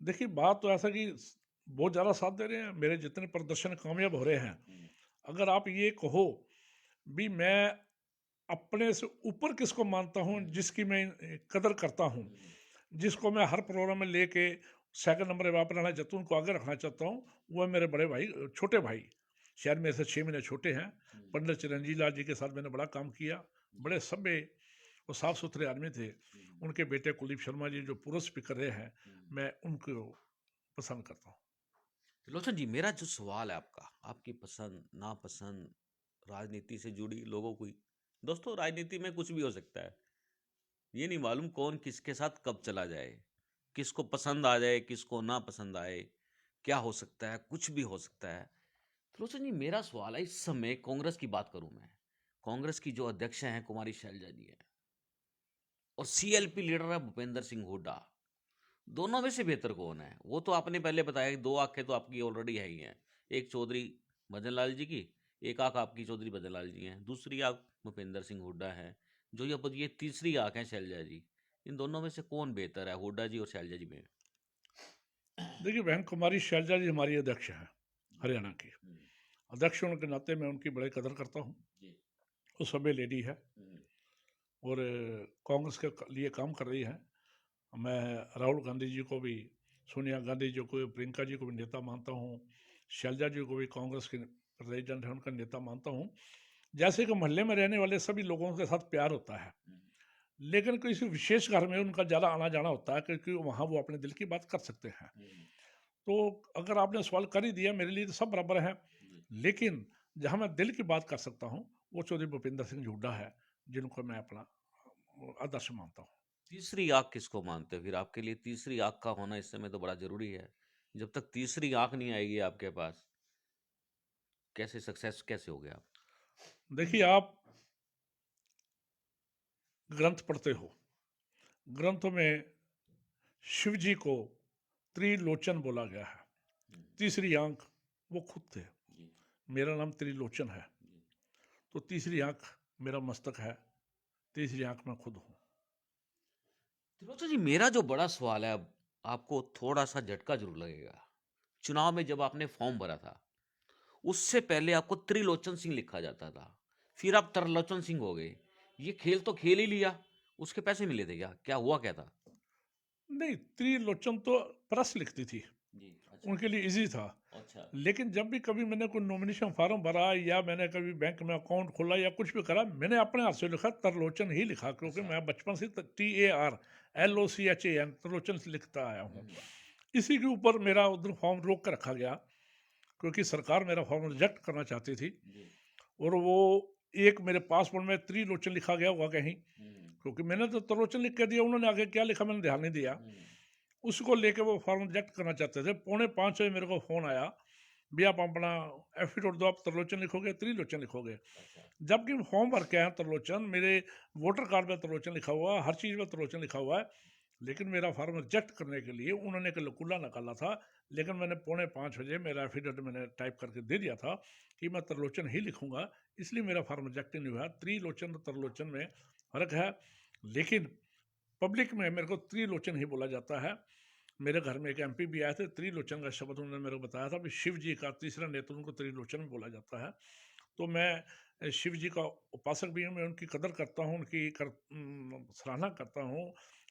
देखिए, बात तो ऐसा कि बहुत ज़्यादा साथ दे रहे हैं, मेरे जितने प्रदर्शन कामयाब हो रहे हैं। अगर आप ये कहो भी मैं अपने से ऊपर किसको मानता हूँ, जिसकी मैं कदर करता हूँ, जिसको मैं हर प्रोग्राम में लेके सेकंड नंबर पे अपना जतून को आगे रखना चाहता हूँ, वो है मेरे बड़े भाई, छोटे भाई, शायद मेरे से 6 महीने छोटे हैं। पंडित चिरंजीव लाल जी के साथ मैंने बड़ा काम किया, बड़े सभ्य और साफ सुथरे आदमी थे। उनके बेटे कुलदीप शर्मा जी जो पूर्व स्पीकर रहे हैं, मैं उनको पसंद करता हूँ। लोचन जी, मेरा जो सवाल है आपका, आपकी पसंद नापसंद राजनीति से जुड़ी लोगों की। दोस्तों, राजनीति में कुछ भी हो सकता है। ये नहीं मालूम कौन किसके साथ कब चला जाए, किसको पसंद आ जाए, किसको ना पसंद आए, क्या हो सकता है, कुछ भी हो सकता है। तो लोचन जी, मेरा सवाल है, इस समय कांग्रेस की बात करूं मैं, कांग्रेस की जो अध्यक्ष हैं कुमारी शैलजा जी हैं, और सीएलपी लीडर है भूपेंद्र सिंह हुड्डा। दोनों में से बेहतर कौन है? वो तो आपने पहले बताया कि 2 आंखें तो आपकी ऑलरेडी है ही हैं। एक चौधरी भजन लाल जी की, एक आंख आपकी चौधरी भजन लाल जी हैं, दूसरी आंख भूपेंद्र सिंह हुड्डा है, जो ये तीसरी आंख है शैलजा जी। इन दोनों में से कौन बेहतर है, हुड्डा जी और शैलजा जी में? देखिए, बहन कुमारी शैलजा जी हमारी अध्यक्ष हैं हरियाणा की। अध्यक्ष होने के नाते मैं उनकी बड़ी कदर करता हूँ। वो सभ्य लेडी है और कांग्रेस के लिए काम कर रही है। मैं राहुल गांधी जी को भी, सोनिया गांधी जी को, प्रियंका जी को भी नेता मानता हूँ। शैलजा जी को भी कांग्रेस के प्रेसिडेंट है उनका नेता मानता हूँ। जैसे कि मोहल्ले में रहने वाले सभी लोगों के साथ प्यार होता है, लेकिन किसी विशेष घर में उनका ज़्यादा आना जाना होता है, क्योंकि वहाँ वो अपने दिल की बात कर सकते हैं। तो अगर आपने सवाल कर ही दिया, मेरे लिए तो सब बराबर है, लेकिन जहाँ मैं दिल की बात कर सकता हूँ वो चौधरी भूपेंद्र सिंह हुड्डा है, जिनको मैं अपना आदर्श मानता हूँ। तीसरी आंख किसको मानते हो फिर? आपके लिए तीसरी आंख का होना इस समय तो बड़ा जरूरी है। जब तक तीसरी आंख नहीं आएगी आपके पास, कैसे सक्सेस कैसे हो गया आप? देखिए, आप ग्रंथ पढ़ते हो, ग्रंथों में शिव जी को त्रिलोचन बोला गया है। तीसरी आंख वो खुद थे। मेरा नाम त्रिलोचन है, तो तीसरी आंख मेरा मस्तक है, तीसरी आंख मैं खुद हूँ। त्रिलोचन जी, मेरा जो बड़ा सवाल है, अब आपको थोड़ा सा झटका जरूर लगेगा। चुनाव में जब आपने फॉर्म भरा था, उससे पहले आपको त्रिलोचन सिंह लिखा जाता था, फिर आप तरलोचन सिंह हो गए। ये खेल तो खेल ही लिया, उसके पैसे मिले थे क्या? क्या हुआ क्या था? नहीं, त्रिलोचन तो प्रेस लिखती थी, जी, अच्छा। उनके लिए इजी था। अच्छा। लेकिन जब भी कभी मैंने कोई नॉमिनेशन फार्म भरा या मैंने कभी बैंक में अकाउंट खोला या कुछ भी करा, मैंने अपने हाथ से लिखा, तरलोचन ही लिखा, क्योंकि अच्छा। मैं बचपन से TARLOCHAN तरलोचन से लिखता आया हूँ। इसी के ऊपर मेरा उधर फॉर्म रोक कर रखा गया, क्योंकि सरकार मेरा फॉर्म रिजेक्ट करना चाहती थी। जी। और वो एक मेरे पासपोर्ट में त्रिलोचन लिखा गया होगा कहीं, क्योंकि मैंने तो त्रिलोचन लिख के दिया, उन्होंने आगे क्या लिखा मैंने ध्यान नहीं दिया। उसको लेके वो फॉर्म रिजेक्ट करना चाहते थे। 4:45 बजे मेरे को फ़ोन आया, भी आप अपना एफिडेविट दो, आप त्रिलोचन लिखोगे त्रिलोचन लिखोगे। अच्छा। जबकि मैं फॉर्म भर के आया त्रिलोचन, मेरे वोटर कार्ड में त्रिलोचन लिखा हुआ है, हर चीज़ में त्रिलोचन लिखा हुआ है, लेकिन मेरा फॉर्म रिजेक्ट करने के लिए उन्होंने एक लकुला निकाला था। लेकिन मैंने 4:45 मेरा एफिडेविट मैंने टाइप करके दे दिया था कि मैं त्रिलोचन ही लिखूंगा, इसलिए मेरा फॉर्म रिजेक्ट नहीं हुआ। त्रिलोचन और त्रिलोचन में फ़र्क है। लेकिन पब्लिक में मेरे को त्रिलोचन ही बोला जाता है। मेरे घर में एक एमपी भी आए थे, त्रिलोचन का शब्द उन्होंने मेरे को बताया था, भी शिव जी का तीसरा नेत्र उनको त्रिलोचन भी बोला जाता है। तो मैं शिव जी का उपासक भी हूँ, मैं उनकी कदर करता हूँ, सराहना करता हूँ।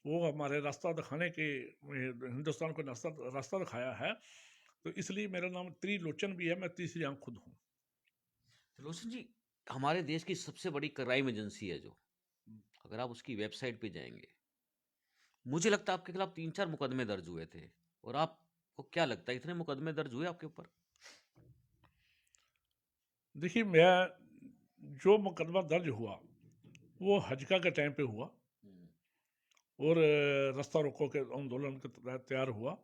वो हमारे रास्ता दिखाने के हिंदुस्तान को रास्ता रास्ता दिखाया है, तो इसलिए मेरा नाम त्रिलोचन भी है, मैं तीसरी आंख खुद हूँ। त्रिलोचन जी, हमारे देश की सबसे बड़ी क्राइम एजेंसी है जो, अगर आप उसकी वेबसाइट पे जाएंगे, मुझे लगता है आपके खिलाफ 3-4 मुकदमे दर्ज हुए थे। और आपको क्या लगता है इतने मुकदमे दर्ज हुए आपके ऊपर? देखिए, मैं जो मुकदमा दर्ज हुआ वो हजका के टाइम पे हुआ, और रास्ता रोको के आंदोलन के तहत तैयार हुआ,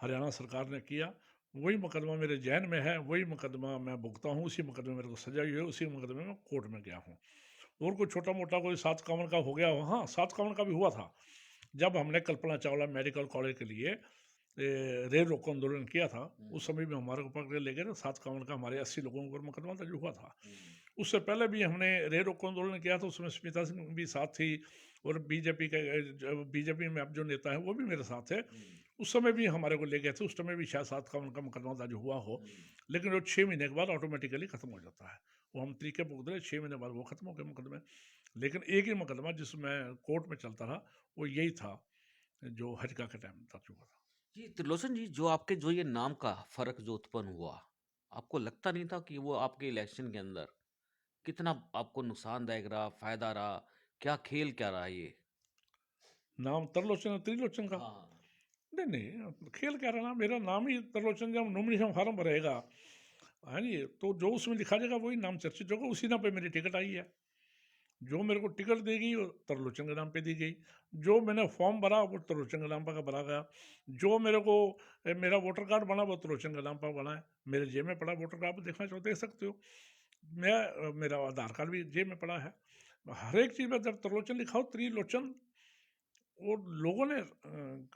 हरियाणा सरकार ने किया। वही मुकदमा मेरे जहन में है, वही मुकदमा मैं भुगता हूँ, उसी मुकदमे मेरे को सजा हुई है, उसी मुकदमे में कोर्ट में गया हूँ। और कोई छोटा मोटा कोई 751 का हो गया हो, हाँ 751 का भी हुआ था। जब हमने कल्पना चावला मेडिकल कॉलेज के लिए रेल रोको आंदोलन किया था, उस समय भी हमारे को पकड़ के ले गए थे। 751 का हमारे 80 लोगों के ऊपर मुकदमा दर्ज हुआ था। उससे पहले भी हमने रेल रोको आंदोलन किया था, उसमें स्मिता सिंह भी साथ थी, और बीजेपी में अब जो नेता है वो भी मेरे साथ है। उस समय भी हमारे को ले गए थे, उस समय भी शायद 751 का मुकदमा दर्ज हुआ हो, लेकिन वो 6 महीने के बाद ऑटोमेटिकली खत्म हो जाता है। वो हम तरीके भुगत रहे, 6 महीने बाद वो खत्म हो गए मुकदमे। लेकिन एक ही मुकदमा जिसमें कोर्ट में चलता रहा, वो यही था जो हजका के टाइम दर्ज हुआ था। जी त्रिलोचन जी, जो आपके जो ये नाम का फर्क जो उत्पन्न हुआ, आपको लगता नहीं था कि वो आपके इलेक्शन के अंदर कितना आपको नुकसानदायक रहा, फायदा रहा, क्या खेल क्या रहा ये? नाम तरलोचन त्रिलोचन का? हाँ। नहीं नहीं, खेल क्या रहना, मेरा नाम ही तरलोचन, जब नॉमिनेशन फार्म भरेगा है नी, तो जो उसमें लिखा जाएगा वही नाम चर्चित होगा, उसी नाम पे मेरी टिकट आई है। जो मेरे को टिकट देगी वो तरलोचन के नाम पे दी गई। जो मैंने फॉर्म भरा वो तरलोचन के नाम पर भरा गया। जो मेरे को मेरा वोटर कार्ड बना वो तरलोचन के नाम पर बना है। मेरे जेब में पड़ा वोटर कार्ड, आप देखना चाहो देख सकते हो। मेरा आधार कार्ड भी जेब में पड़ा है। हर एक चीज़ में जब तरलोचन लिखा हो, त्रिलोचन, और लोगों ने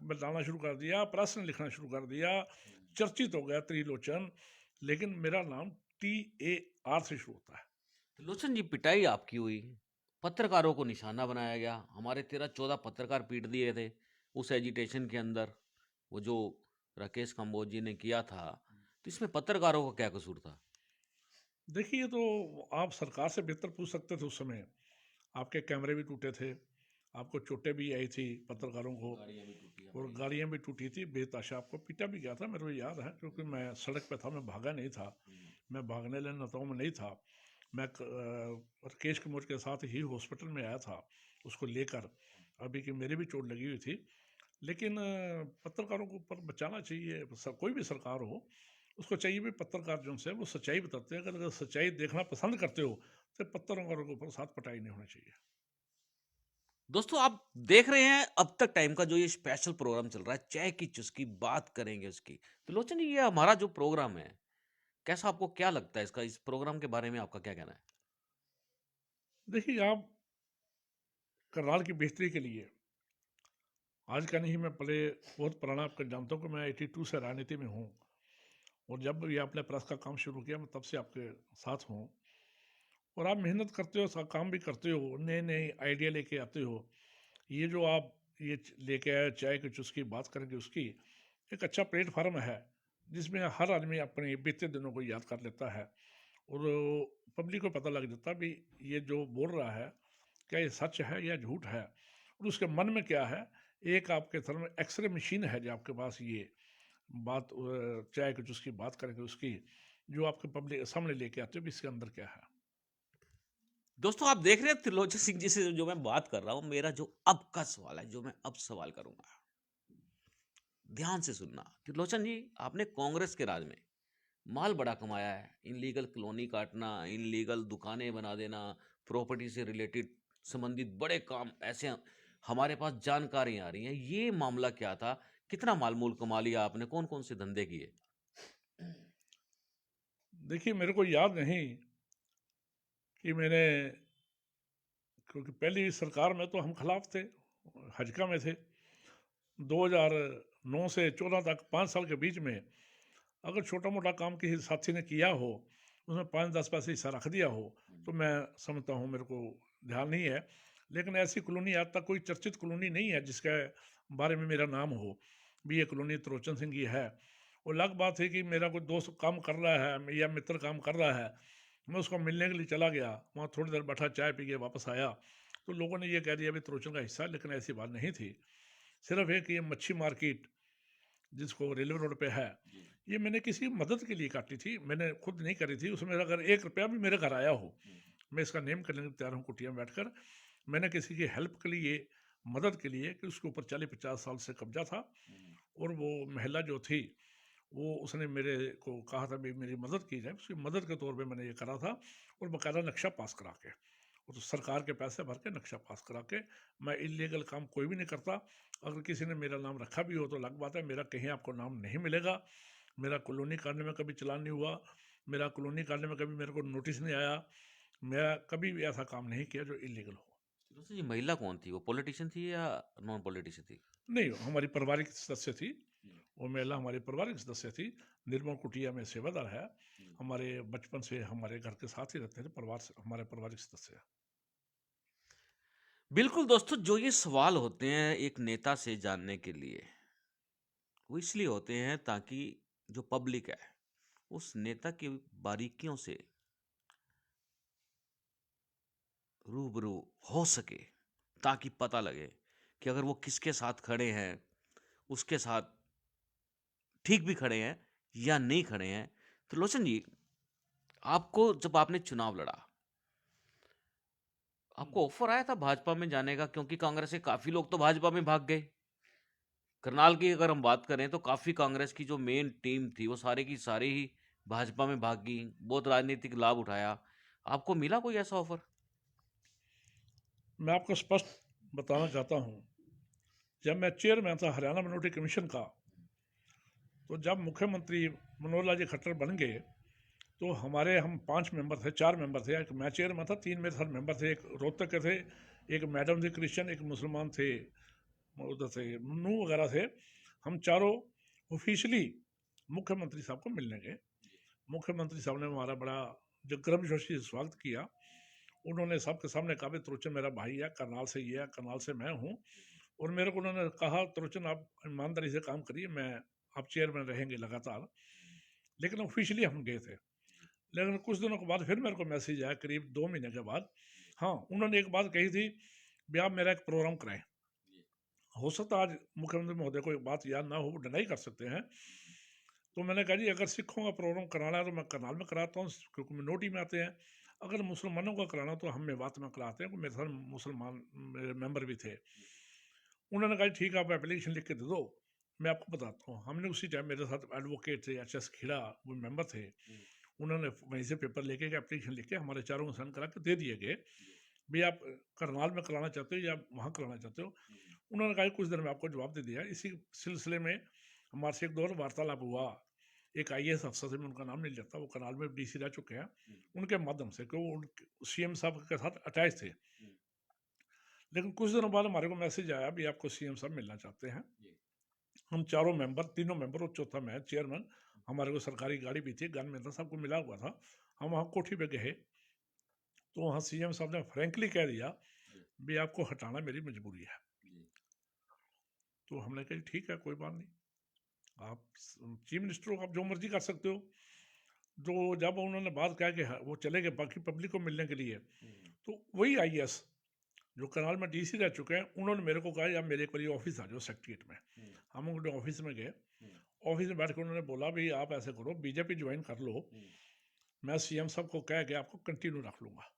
बताना शुरू कर दिया, प्रेस ने लिखना शुरू कर दिया, चर्चित हो गया त्रिलोचन। लेकिन मेरा नाम TAR से शुरू होता है। त्रिलोचन जी, पिटाई आपकी हुई, पत्रकारों को निशाना बनाया गया, हमारे 13-14 पत्रकार पीट दिए थे उस एजिटेशन के अंदर, वो जो राकेश कंबोज जी ने किया था, तो इसमें पत्रकारों का क्या कसूर था? देखिए, तो आप सरकार से बेहतर पूछ सकते थे उस समय। आपके कैमरे भी टूटे थे, आपको चोटें भी आई थी पत्रकारों को, गाड़ियां भी टूटी और हमारी। गाड़ियाँ भी टूटी थी, बेतहाशा आपको पीटा भी गया था, मेरे को याद है, क्योंकि मैं सड़क पे था, मैं भागा नहीं था। मैं भागने लेने नेताओं में नहीं था। मैं राकेश कुमार के साथ ही हॉस्पिटल में आया था उसको लेकर, अभी कि मेरी भी चोट लगी हुई थी। लेकिन पत्रकारों को ऊपर बचाना चाहिए, कोई भी सरकार हो, उसको चाहिए भी पत्रकार जो है वो सच्चाई बताते हैं। अगर सच्चाई देखना पसंद करते हो तो पत्रकारों के ऊपर साथ पटाई नहीं होना चाहिए। दोस्तों, आप देख रहे हैं अब तक टाइम का जो ये स्पेशल प्रोग्राम चल रहा है, चाय की चुस्की, बात करेंगे उसकी। तो लोचन जी, ये हमारा जो प्रोग्राम है, कैसा, आपको क्या लगता है इसका, इस प्रोग्राम के बारे में आपका क्या कहना है? देखिए, आप करनाल की बेहतरी के लिए, आज का नहीं, मैं पहले बहुत पुराना आपका जानता हूँ कि मैं 82 से राजनीति में हूँ, और जब ये आपने प्रेस का काम शुरू किया मैं तब से आपके साथ हूँ। और आप मेहनत करते हो, काम भी करते हो, नए नए आइडिया लेके आते हो। ये जो आप लेके आए चाय की चुस्की, बात करेंगे उसकी, एक अच्छा प्लेटफार्म है जिसमें हर आदमी अपने बीते दिनों को याद कर लेता है, और पब्लिक को पता लग जाता भी ये जो बोल रहा है क्या ये सच है या झूठ है, और उसके मन में क्या है। एक आपके थर्म में एक्सरे मशीन है जो आपके पास, ये बात चाहे कुछ उसकी बात करेंगे उसकी, जो आपके पब्लिक सामने लेके आते हो भी इसके अंदर क्या है। दोस्तों, आप देख रहे हैं त्रिलोचन सिंह जी से जो मैं बात कर रहा हूं, मेरा जो अब का सवाल है, जो मैं अब सवाल करूंगा, ध्यान से सुनना। त्रिलोचन जी, आपने कांग्रेस के राज में माल बड़ा कमाया है, इनलीगल कॉलोनी काटना, इनलीगल दुकानें बना देना, प्रॉपर्टी से रिलेटेड संबंधित बड़े काम ऐसे हमारे पास जानकारी आ रही है। ये मामला क्या था? कितना माल मूल कमा लिया आपने? कौन कौन से धंधे किए? देखिए, मेरे को याद नहीं कि मैंने, क्योंकि पहली सरकार में तो हम खिलाफ थे, हजका में थे। 2009 से 14 तक 5 साल के बीच में अगर छोटा मोटा काम किसी साथी ने किया हो, उसमें 5-10 पैसे हिस्सा रख दिया हो, तो मैं समझता हूँ, मेरे को ध्यान नहीं है, लेकिन ऐसी कॉलोनी आज तक कोई चर्चित कॉलोनी नहीं है जिसके बारे में मेरा नाम हो भी ये कॉलोनी त्रिलोचन सिंह की है। और अलग बात है कि मेरा कोई दोस्त काम कर रहा है या मित्र काम कर रहा है, मैं उसको मिलने के लिए चला गया, वहाँ थोड़ी देर बैठा, चाय पी के वापस आया, तो लोगों ने ये कह दिया भी त्रिलोचन का हिस्सा है, लेकिन ऐसी बात नहीं थी। सिर्फ एक ये मच्छी मार्केट जिसको रेलवे रोड पे है, ये मैंने किसी मदद के लिए काटी थी, मैंने खुद नहीं करी थी। उसमें अगर 1 रुपया भी मेरे घर आया हो, मैं इसका नेम करने को तैयार हूँ कुटिया में बैठकर। मैंने किसी की हेल्प के लिए, मदद के लिए, कि उसके ऊपर 40-50 साल से कब्जा था, और वो महिला जो थी वो उसने मेरे को कहा था भी मेरी मदद की जाए, उसकी मदद के तौर पे मैंने ये करा था। और बाकायदा नक्शा पास करा के, वो तो सरकार के पैसे भर के नक्शा पास करा के। मैं इलीगल काम कोई भी नहीं करता। अगर किसी ने मेरा नाम रखा भी हो तो अलग बात है, मेरा कहीं आपको नाम नहीं मिलेगा। मेरा कॉलोनी काटने में कभी चलान नहीं हुआ, मेरा कॉलोनी काटने में कभी मेरे को नोटिस नहीं आया, मैं कभी भी ऐसा काम नहीं किया जो इलीगल हो। दोस्तों, ये महिला कौन थी? वो पॉलिटिशियन थी या नॉन पॉलिटिशियन थी? नहीं, हमारी पारिवारिक सदस्य थी, वो महिला हमारी पारिवारिक सदस्य थी। निर्मल कुटिया में सेवादार है, हमारे बचपन से हमारे घर के साथ ही रहते थे, परिवार से हमारे पारिवारिक सदस्य है। बिल्कुल दोस्तों, जो ये सवाल होते हैं एक नेता से जानने के लिए, वो इसलिए होते हैं ताकि जो पब्लिक है उस नेता की बारीकियों से रूबरू हो सके, ताकि पता लगे कि अगर वो किसके साथ खड़े हैं, उसके साथ ठीक भी खड़े हैं या नहीं खड़े हैं। तो लोचन जी, आपको जब आपने चुनाव लड़ा, आपको ऑफर आया था भाजपा में जाने का? क्योंकि कांग्रेस से काफी लोग तो भाजपा में भाग गए। करनाल की अगर हम बात करें तो काफी कांग्रेस की जो मेन टीम थी वो सारी की सारी ही भाजपा में भाग गई, बहुत राजनीतिक लाभ उठाया। आपको मिला कोई ऐसा ऑफर? मैं आपको स्पष्ट बताना चाहता हूँ, जब मैं चेयरमैन था हरियाणा माइनॉरिटी कमीशन का, तो जब मुख्यमंत्री मनोहर लाल जी खट्टर बन गए, तो हम 5 मेंबर थे, 4 मेंबर थे, एक मैं चेयरमैन था, 3 मेरे साथ मेंबर थे, एक रोहतक के थे, एक मैडम थे क्रिश्चियन, एक मुसलमान थे, उधर से नू वगैरह थे। हम चारों ऑफिशियली मुख्यमंत्री साहब को मिलने गए। मुख्यमंत्री साहब ने हमारा बड़ा जो गर्मजोशी से स्वागत किया। उन्होंने सबके सामने कहा भी त्रिलोचन मेरा भाई है, करनाल से ये है, करनाल से मैं हूँ। और मेरे को उन्होंने कहा त्रिलोचन आप ईमानदारी से काम करिए, मैं आप चेयरमैन रहेंगे लगातार। लेकिन ऑफिशियली हम गए थे। लेकिन कुछ दिनों के बाद फिर मेरे को मैसेज आया, करीब 2 महीने के बाद। हाँ, उन्होंने एक बात कही थी भी आप मेरा एक प्रोग्राम कराएं। हो सकता है आज मुख्यमंत्री महोदय को एक बात याद ना हो, वो डिनाई कर सकते हैं। तो मैंने कहा जी अगर सिखों का प्रोग्राम कराना है तो मैं करनाल में कराता हूँ, क्योंकि मिनोरिटी में आते हैं। अगर मुसलमानों का कराना तो हम मेवात में कराते हैं, मेरे साथ मुसलमान मेरे मेंबर भी थे। उन्होंने कहा ठीक है, आप एप्लीकेशन लिख के दे दो, मैं आपको बताता हूँ। हमने उसी टाइम, मेरे साथ एडवोकेट थे HS खीड़ा, वो मेंबर थे। उन्होंने वहीं से पेपर लेके एप्लीकेशन लिख के हमारे चारों को साइन करा के दे दिए गए भी आप करनाल में कराना चाहते हो या वहाँ कराना चाहते हो। उन्होंने कहा कुछ देर में आपको जवाब दे दिया। इसी सिलसिले में हमारे से एक 2 और वार्तालाप हुआ। एक IAS अफसर से, मैं उनका नाम नहीं लेता, वो करनाल में DC रह चुके हैं, उनके माध्यम से, क्योंकि CM साहब के साथ अटैच थे। लेकिन कुछ दिनों बाद हमारे को मैसेज आया भी आपको CM साहब मिलना चाहते हैं। हम चारों मेंबर, तीनों मेंबर और चौथा मैं चेयरमैन, हमारे को सरकारी गाड़ी भी थी, गन में था, सबको मिला हुआ था। हम वहाँ कोठी पे गए, तो वहाँ CM साहब ने फ्रैंकली कह दिया भी आपको हटाना मेरी मजबूरी है। तो हमने कहा ठीक है, कोई बात नहीं, आप चीफ मिनिस्टर हो, आप जो मर्जी कर सकते हो। जो जब उन्होंने बात कहा कि वो चले गए बाकी पब्लिक को मिलने के लिए, तो वही IAS जो करनाल में DC रह चुके हैं, उन्होंने मेरे को कहा यार मेरे एक बार ऑफिस आ जाओ सेक्रेटरीट में। हम उनके ऑफिस में गए। ऑफिस में बैठ के उन्होंने बोला भी आप ऐसे करो, BJP ज्वाइन कर लो, मैं CM साहब को कह के आपको कंटिन्यू रख लूँगा।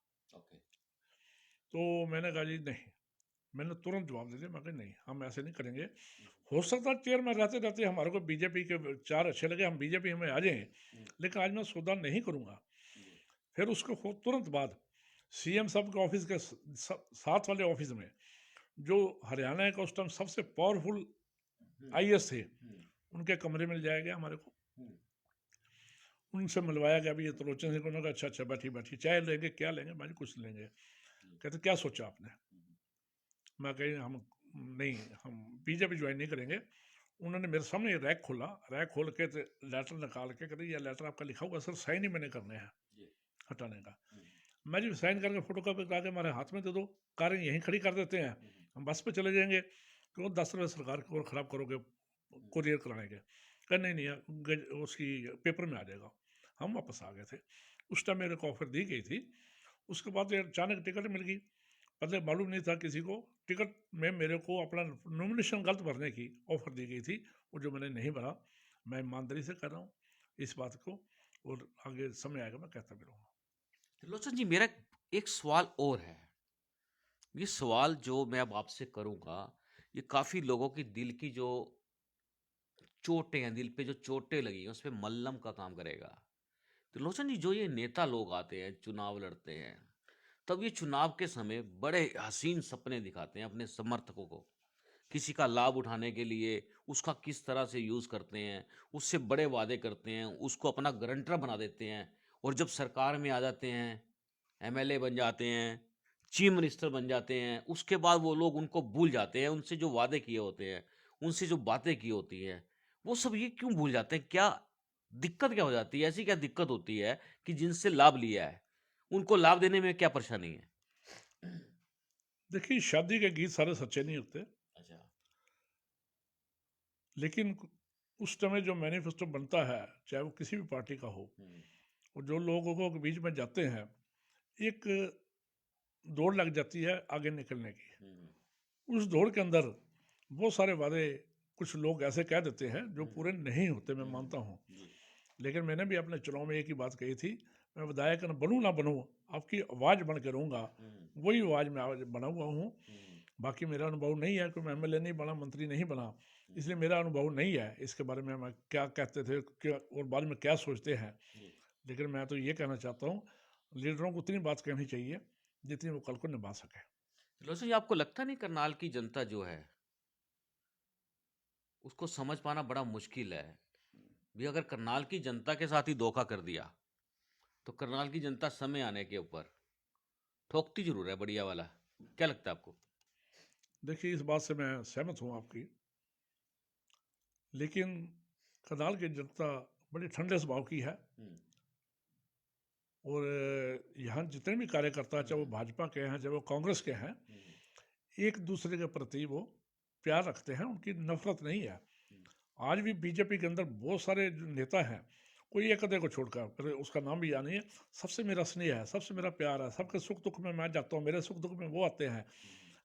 तो मैंने कहा जी नहीं, मैंने तुरंत जवाब दे दिया, मैं कहा नहीं, हम ऐसे नहीं करेंगे। हो सकता है चेयरमैन रहते रहते हमारे को BJP के विचार अच्छे लगे, हम BJP में आ जाएं, लेकिन आज मैं सौदा नहीं करूँगा। फिर उसके तुरंत बाद CM साहब के ऑफिस के साथ वाले ऑफिस में, जो हरियाणा का उस टाइम सबसे पावरफुल IAS थे, उनके कमरे में ले जाया गया हमारे को। उनसे मिलवाया गया भी ये त्रिलोचन सिंह। उन्होंने कहा अच्छा अच्छा, बैठी बैठी, चाय लेंगे, क्या लेंगे? भाई कुछ लेंगे। कहते क्या सोचा आपने? मैं कही हम नहीं, हम BJP ज्वाइन नहीं करेंगे। उन्होंने मेरे सामने रैक खोला, रैक खोल के लेटर निकाल के कहते ये लेटर आपका लिखा हुआ सर, साइन ही मैंने करने हैं हटाने का। मैं जी साइन करके फोटो कॉपी करा के हमारे हाथ में दे दो, कारें यहीं खड़ी कर देते हैं, हम बस पे चले जाएंगे। क्यों 10 रुपये सरकार को और ख़राब करोगे कुरियर कराने के? कहा नहीं नहीं यार, उसकी पेपर में आ जाएगा। हम वापस आ गए थे। उस टाइम मेरे को ऑफर दी गई थी। उसके बाद यार अचानक टिकट मिल गई। पहले मालूम नहीं था किसी को। टिकट में मेरे को अपना नॉमिनेशन गलत भरने की ऑफर दी गई थी, और जो मैंने नहीं भरा। मैं ईमानदारी से कर रहा हूँ इस बात को, और आगे समय आएगा मैं कहता भी रहूँगा। लोचन जी, मेरा एक सवाल और है। ये सवाल जो मैं अब आपसे करूंगा, ये काफी लोगों की दिल की जो चोटें हैं, दिल पे जो चोटें लगी हैं, उस पे मल्हम का काम करेगा। तो लोचन जी, जो ये नेता लोग आते हैं, चुनाव लड़ते हैं, तब ये चुनाव के समय बड़े हसीन सपने दिखाते हैं अपने समर्थकों को। किसी का लाभ उठाने के लिए उसका किस तरह से यूज़ करते हैं, उससे बड़े वादे करते हैं, उसको अपना गारंटर बना देते हैं, और जब सरकार में आ जाते हैं, एमएलए बन जाते हैं, चीफ मिनिस्टर बन जाते हैं, उसके बाद वो लोग उनको भूल जाते हैं, उनसे जो वादे किए होते हैं, उनसे जो बातें की होती हैं, वो सब ये क्यों भूल जाते हैं? क्या दिक्कत क्या हो जाती है? ऐसी क्या दिक्कत होती है कि जिनसे लाभ लिया है, उनको लाभ देने में क्या परेशानी है? देखिए, शादी के गीत सारे सच्चे नहीं होते, अच्छा। लेकिन उस समय जो मैनिफेस्टो बनता है, चाहे वो किसी भी पार्टी का हो, हम्म। और जो लोगों के बीच में जाते हैं, एक दौड़ लग जाती है आगे निकलने की। हम्म। उस दौड़ के अंदर बहुत सारे वादे कुछ लोग ऐसे कह देते हैं जो हम्म। पूरे नहीं होते, मैं हम्म। मानता हूँ। जी। लेकिन मैंने भी अपने चुनाव में एक ही बात कही थी, मैं विधायक न बनूँ ना बनूँ, आपकी आवाज़ बन के रहूँगा। हम्म। वही आवाज़ में आज बना हुआ हूँ। हम्म। बाकी मेरा अनुभव नहीं है कि मैं एमएलए नहीं बना, मंत्री नहीं बना, इसलिए मेरा अनुभव नहीं है इसके बारे में मैं क्या कहते थे क्या और बाद में क्या सोचते हैं। जी। लेकिन मैं तो ये कहना चाहता हूँ, लीडरों को उतनी बात कहनी चाहिए जितनी वो कल को निभा सके। रोशन जी, आपको लगता नहीं करनाल की जनता जो है, उसको समझ पाना बड़ा मुश्किल है? भी अगर करनाल की जनता के साथ ही धोखा कर दिया, तो करनाल की जनता समय आने के ऊपर ठोकती जरूर है, बढ़िया वाला। क्या लगता है आपको? देखिए, इस बात से मैं सहमत हूँ आपकी, लेकिन करनाल की जनता बड़ी ठंडे स्वभाव की है। हम्म। और यहाँ जितने भी कार्यकर्ता हैं, चाहे वो भाजपा के हैं चाहे वो कांग्रेस के हैं, हम्म। एक दूसरे के प्रति वो प्यार रखते हैं, उनकी नफरत नहीं है। हम्म। आज भी बीजेपी के अंदर बहुत सारे जो नेता हैं, कोई एक आधे को छोड़कर, फिर उसका नाम भी याद नहीं है, सबसे मेरा स्नेह है, सबसे मेरा प्यार है, सबके सुख दुख में मैं जाता हूँ, मेरे सुख दुख में वो आते हैं।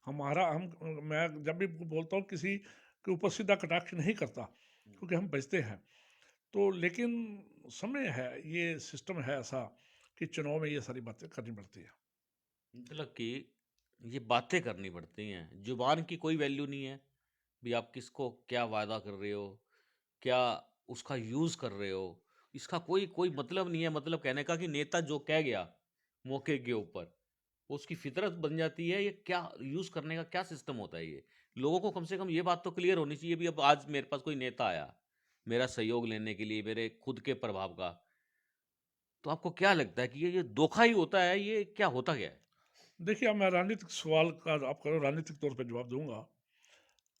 हमारा हम मैं जब भी बोलता हूँ किसी के ऊपर सीधा कटाक्ष नहीं करता, क्योंकि हम बचते हैं। तो लेकिन समय है, ये सिस्टम है ऐसा कि चुनाव में ये सारी बातें करनी पड़ती है। मतलब कि ये बातें करनी पड़ती हैं, जुबान की कोई वैल्यू नहीं है। भी आप किसको क्या वादा कर रहे हो, क्या उसका यूज़ कर रहे हो, इसका कोई कोई मतलब नहीं है। मतलब कहने का कि नेता जो कह गया मौके के ऊपर, वो उसकी फितरत बन जाती है। ये क्या यूज़ करने का क्या सिस्टम होता है ये? लोगों को कम से कम ये बात तो क्लियर होनी चाहिए। भी अब आज मेरे पास कोई नेता आया मेरा सहयोग लेने के लिए, मेरे खुद के प्रभाव का, तो आपको क्या लगता है कि ये धोखा ही होता है? ये क्या होता क्या है? देखिए, अब मैं राजनीतिक सवाल का आप करो, राजनीतिक तौर पे जवाब दूंगा।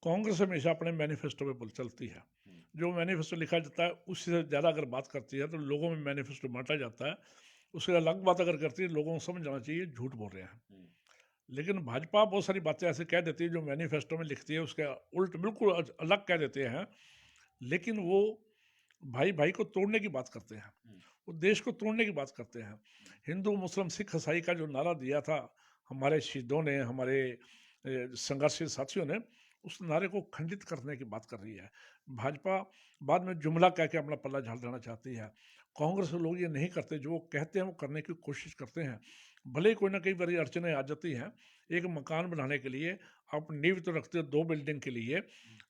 कांग्रेस हमेशा अपने मैनिफेस्टो पे बोल चलती है। हम्म। जो मैनिफेस्टो लिखा जाता है उससे ज़्यादा अगर बात करती है तो लोगों में मैनिफेस्टो बांटा जाता है। उससे अलग बात अगर करती है, लोगों को समझ जाना चाहिए झूठ बोल रहे हैं। हम्म। लेकिन भाजपा बहुत सारी बातें ऐसे कह देती है जो मैनिफेस्टो में लिखती है उसके उल्ट बिल्कुल अलग कह देते हैं। लेकिन वो भाई भाई को तोड़ने की बात करते हैं, हम्म। वो देश को तोड़ने की बात करते हैं। हिंदू मुस्लिम सिख ईसाई का जो नारा दिया था हमारे शहीदों ने, हमारे संघर्षशील साथियों ने, उस नारे को खंडित करने की बात कर रही है भाजपा। बाद में जुमला कह के अपना पल्ला झाड़ देना चाहती है। कांग्रेस के लोग ये नहीं करते, जो वो कहते हैं वो करने की कोशिश करते हैं। भले ही कोई ना कई बड़ी अड़चने आ जाती हैं। एक मकान बनाने के लिए आप नींव तो रखते हो 2 बिल्डिंग के लिए,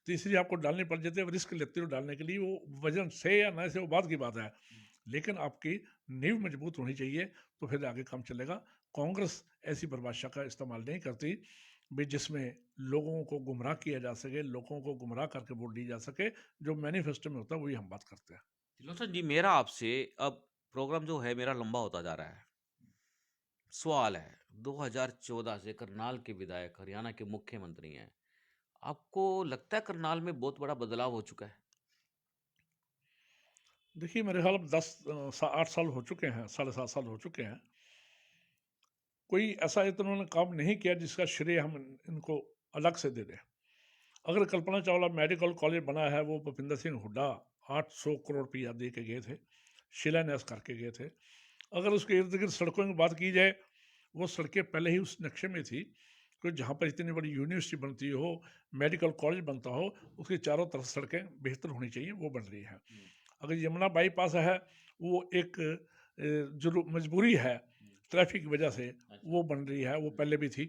तीसरी आपको डालनी पड़ जाती है, रिस्क लेते हो डालने के लिए, वो वजन से या न से वो बात की बात है। लेकिन आपकी नींव मजबूत होनी चाहिए, तो फिर आगे काम चलेगा। कांग्रेस ऐसी परिभाषा का इस्तेमाल नहीं करती भी जिसमें लोगों को गुमराह किया जा सके, लोगों को गुमराह करके वोट दी जा सके। जो मैनिफेस्टो में होता है वही हम बात करते हैं। तिलोचन जी, मेरा आपसे अब प्रोग्राम जो है मेरा लंबा होता जा रहा है। सवाल है, 2014 से करनाल के विधायक हरियाणा के मुख्यमंत्री हैं। आपको लगता है करनाल में बहुत बड़ा बदलाव हो चुका है? देखिए, मेरे ख्याल में 8 साल हो चुके हैं, 7.5 साल हो चुके हैं। कोई ऐसा इन्होंने काम नहीं किया जिसका श्रेय हम इनको अलग से दे दें। अगर कल्पना चावला मेडिकल कॉलेज बना है, वो भूपिंदर सिंह हुड्डा 800 करोड़ रुपया दे के गए थे, शिलान्यास करके गए थे। अगर उसके इर्द गिर्द सड़कों की बात की जाए, वो सड़कें पहले ही उस नक्शे में थी कि जहाँ पर इतनी बड़ी यूनिवर्सिटी बनती हो, मेडिकल कॉलेज बनता हो, उसकी चारों तरफ सड़कें बेहतर होनी चाहिए, वो बन रही है। अगर यमुना बाईपास है, वो एक जो मजबूरी है ट्रैफिक की वजह से, वो बन रही है, वो पहले भी थी,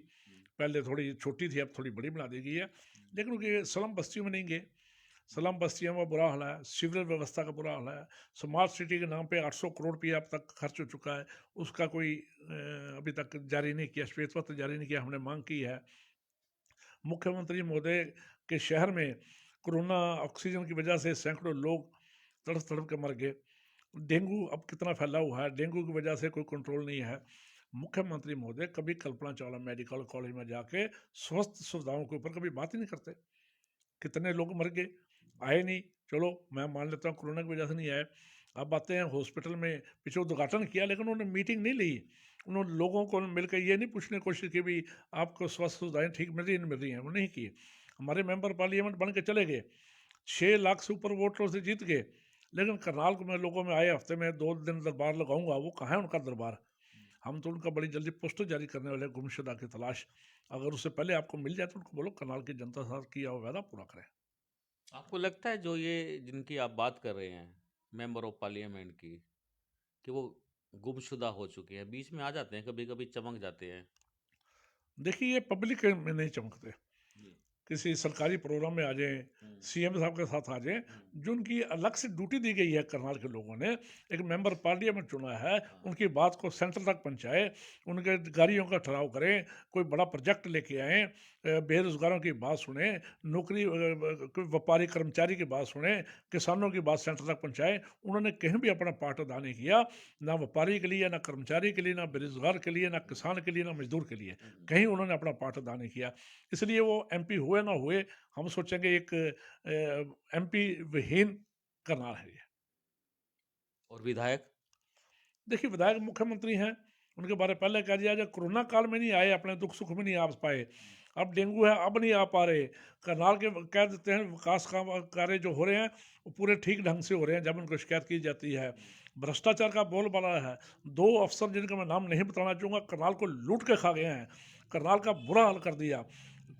पहले थोड़ी छोटी थी, अब थोड़ी बड़ी बना दी गई है। लेकिन उनके स्लम बस्तियों में नहीं गए, स्लम बस्तियों में बुरा हाल है, सिविल व्यवस्था का बुरा हाल है। स्मार्ट सिटी के नाम पे 800 करोड़ रुपया अब तक खर्च हो चुका है, उसका कोई अभी तक जारी नहीं किया, श्वेत पत्र जारी नहीं किया। हमने मांग की है। मुख्यमंत्री महोदय के शहर में कोरोना ऑक्सीजन की वजह से सैकड़ों लोग तड़प तड़प के मर गए। डेंगू अब कितना फैला हुआ है, डेंगू की वजह से कोई कंट्रोल नहीं है। मुख्यमंत्री महोदय कभी कल्पना चावला मेडिकल कॉलेज में जाके स्वास्थ्य सुविधाओं के ऊपर कभी बात ही नहीं करते। कितने लोग मर गए, आए नहीं, चलो मैं मान लेता हूँ कोरोना की वजह से नहीं आए। अब आते हैं हॉस्पिटल में, पीछे उद्घाटन किया लेकिन उन्होंने मीटिंग नहीं ली। उन्होंने लोगों को मिलकर ये नहीं पूछने की कोशिश की भी आपको स्वास्थ्य सुविधाएं ठीक मिल रही है नहीं मिल रही हैं, वो नहीं की। हमारे मेंबर पार्लियामेंट बन के चले गए, 6 लाख से ऊपर वोटरों से जीत गए, लेकिन करनाल को मैं लोगों में आए हफ्ते में 2 दिन दरबार लगाऊंगा, वो कहाँ है उनका दरबार। हम तो उनका बड़ी जल्दी पोस्टर जारी करने वाले, गुमशुदा की तलाश। अगर उससे पहले आपको मिल जाए तो उनको बोलो करनाल की जनता के साथ किया हुआ वादा पूरा करें। आपको लगता है जो ये जिनकी आप बात कर रहे हैं, मेंबर ऑफ पार्लियामेंट की, कि वो गुमशुदा हो चुके हैं, बीच में आ जाते हैं, कभी कभी चमक जाते हैं? देखिए, ये पब्लिक में नहीं चमकते, जी। किसी सरकारी प्रोग्राम में आ जाएं, सीएम साहब के साथ आ जाएं, जो उनकी अलग से ड्यूटी दी गई है। करनाल के लोगों ने एक मेंबर पार्लियामेंट चुना है, उनकी बात को सेंटर तक पहुंचाए, उनके गाड़ियों का ठहराव करें, कोई बड़ा प्रोजेक्ट लेके आए, बेरोजगारों की बात सुने, नौकरी कोई व्यापारी कर्मचारी की बात सुने, किसानों की बात सेंटर तक पहुंचाए। उन्होंने कहीं भी अपना पार्ट अदा नहीं किया, ना व्यापारी के लिए, ना कर्मचारी के लिए, ना बेरोजगार के लिए, ना किसान के लिए, ना मजदूर के लिए, कहीं उन्होंने अपना पार्ट अदा नहीं किया। इसलिए वो एमपी हुए ना हुए, हम सोचेंगे एक एमपी विहीन करनाल है ये। और विधायक? देखिए, विधायक मुख्यमंत्री हैं, उनके बारे में पहले कह दिया जाए, कोरोना काल में नहीं आए, अपने दुख सुख में नहीं आ पाए, अब डेंगू है अब नहीं आ पा रहे। करनाल के कह देते हैं विकास काम कार्य जो हो रहे हैं वो पूरे ठीक ढंग से हो रहे हैं जब उनको शिकायत की जाती है। भ्रष्टाचार का बोलबाला है। 2 अफसर जिनका मैं नाम नहीं बताना चाहूँगा, करनाल को लूट के खा गए हैं, करनाल का बुरा हाल कर दिया।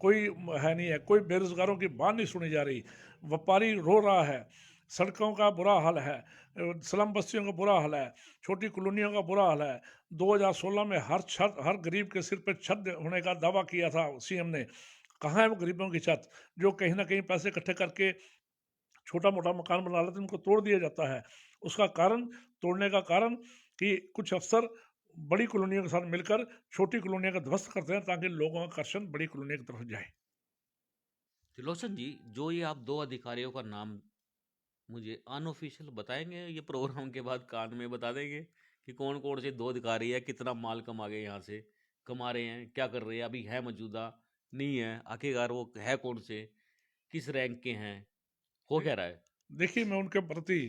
कोई है नहीं है, कोई बेरोजगारों की बात नहीं सुनी जा रही, व्यापारी रो रहा है, सड़कों का बुरा हाल है, स्लम बस्तियों का बुरा हाल है, छोटी कॉलोनियों का बुरा हाल है। 2016 में हर गरीब के सिर पे छत होने का दावा किया था सीएम ने। कहाँ है वो गरीबों की छत, जो कहीं ना कहीं पैसे इकट्ठे करके छोटा मोटा मकान बना लेते हैं, उनको तोड़ दिया जाता है। उसका कारण, तोड़ने का कारण कि कुछ अफसर बड़ी कॉलोनियों के साथ मिलकर छोटी कॉलोनियों का ध्वस्त करते हैं ताकि लोगों का आकर्षण बड़ी कॉलोनियों की तरफ जाए। त्रिलोचन जी, जो ये आप 2 अधिकारियों का नाम मुझे अनऑफिशियल बताएंगे, ये प्रोग्राम के बाद कान में बता देंगे कि कौन कौन से 2 अधिकारी है, कितना माल कमा गए यहाँ से, कमा रहे हैं, क्या कर रहे हैं, अभी है मौजूदा, नहीं है, आखिरकार वो है कौन से, किस रैंक के हैं, हो क्या रहा है? देखिए, मैं उनके प्रति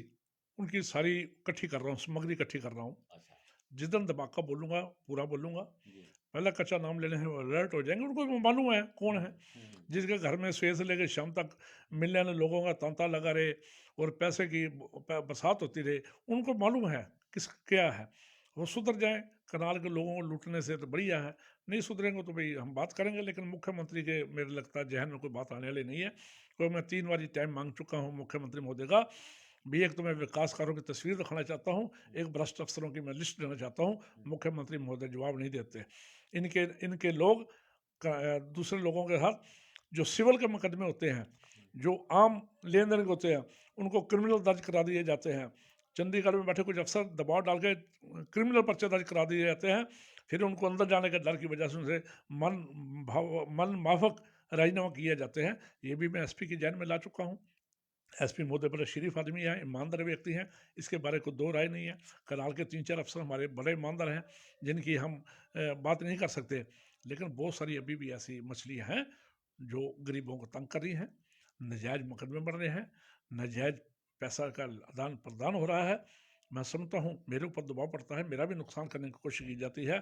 उनकी सारी इकट्ठी कर रहा हूँ, सामग्री इकट्ठी कर रहा हूँ। अच्छा। जिस दिन धमाका बोलूंगा पूरा बोलूंगा। जी। पहला कच्चा नाम लेने से वो अलर्ट हो जाएंगे, उनको भी मालूम है कौन है। हम्म। जिसके घर में सुबह से लेकर शाम तक मिलने वाले लोगों का तांता लगा रहे और पैसे की बरसात होती रहे, उनको मालूम है किस क्या है। वो सुधर जाए, कनाल के लोगों को लूटने से तो बढ़िया है। नहीं सुधरेंगे तो भाई हम बात करेंगे, लेकिन मुख्यमंत्री के मेरे लगता है जहन में कोई बात आने वाली नहीं है। तो मैं 3 बार टाइम मांग चुका हूँ मुख्यमंत्री महोदय का भी। एक तो मैं विकास कार्यों की तस्वीर दिखाना चाहता हूँ, एक भ्रष्ट अफसरों की मैं लिस्ट देना चाहता हूँ। मुख्यमंत्री महोदय जवाब नहीं देते। इनके इनके लोग दूसरे लोगों के साथ जो सिविल के मुकदमे होते हैं, जो आम लेन देन के होते हैं, उनको क्रिमिनल दर्ज करा दिए जाते हैं। चंडीगढ़ में बैठे कुछ अफसर दबाव डाल के क्रिमिनल पर्चे दर्ज करा दिए जाते हैं, फिर उनको अंदर जाने के डर की वजह से उनसे मन माफक राजीनामा किए जाते हैं। ये भी मैं एसपी की जहन में ला चुका हूँ। एसपी महोदय बड़े शरीफ आदमी हैं, ईमानदार व्यक्ति हैं, इसके बारे को दो राय नहीं है। करनाल के 3-4 अफसर हमारे बड़े ईमानदार हैं, जिनकी हम बात नहीं कर सकते। लेकिन बहुत सारी अभी भी ऐसी मछलियाँ हैं जो गरीबों को तंग कर रही हैं, नजायज़ मुकदमे बढ़ रहे हैं, नजायज़ पैसा का आदान प्रदान हो रहा है। मैं समझता हूँ मेरे ऊपर दबाव पड़ता है, मेरा भी नुकसान करने की कोशिश की जाती है।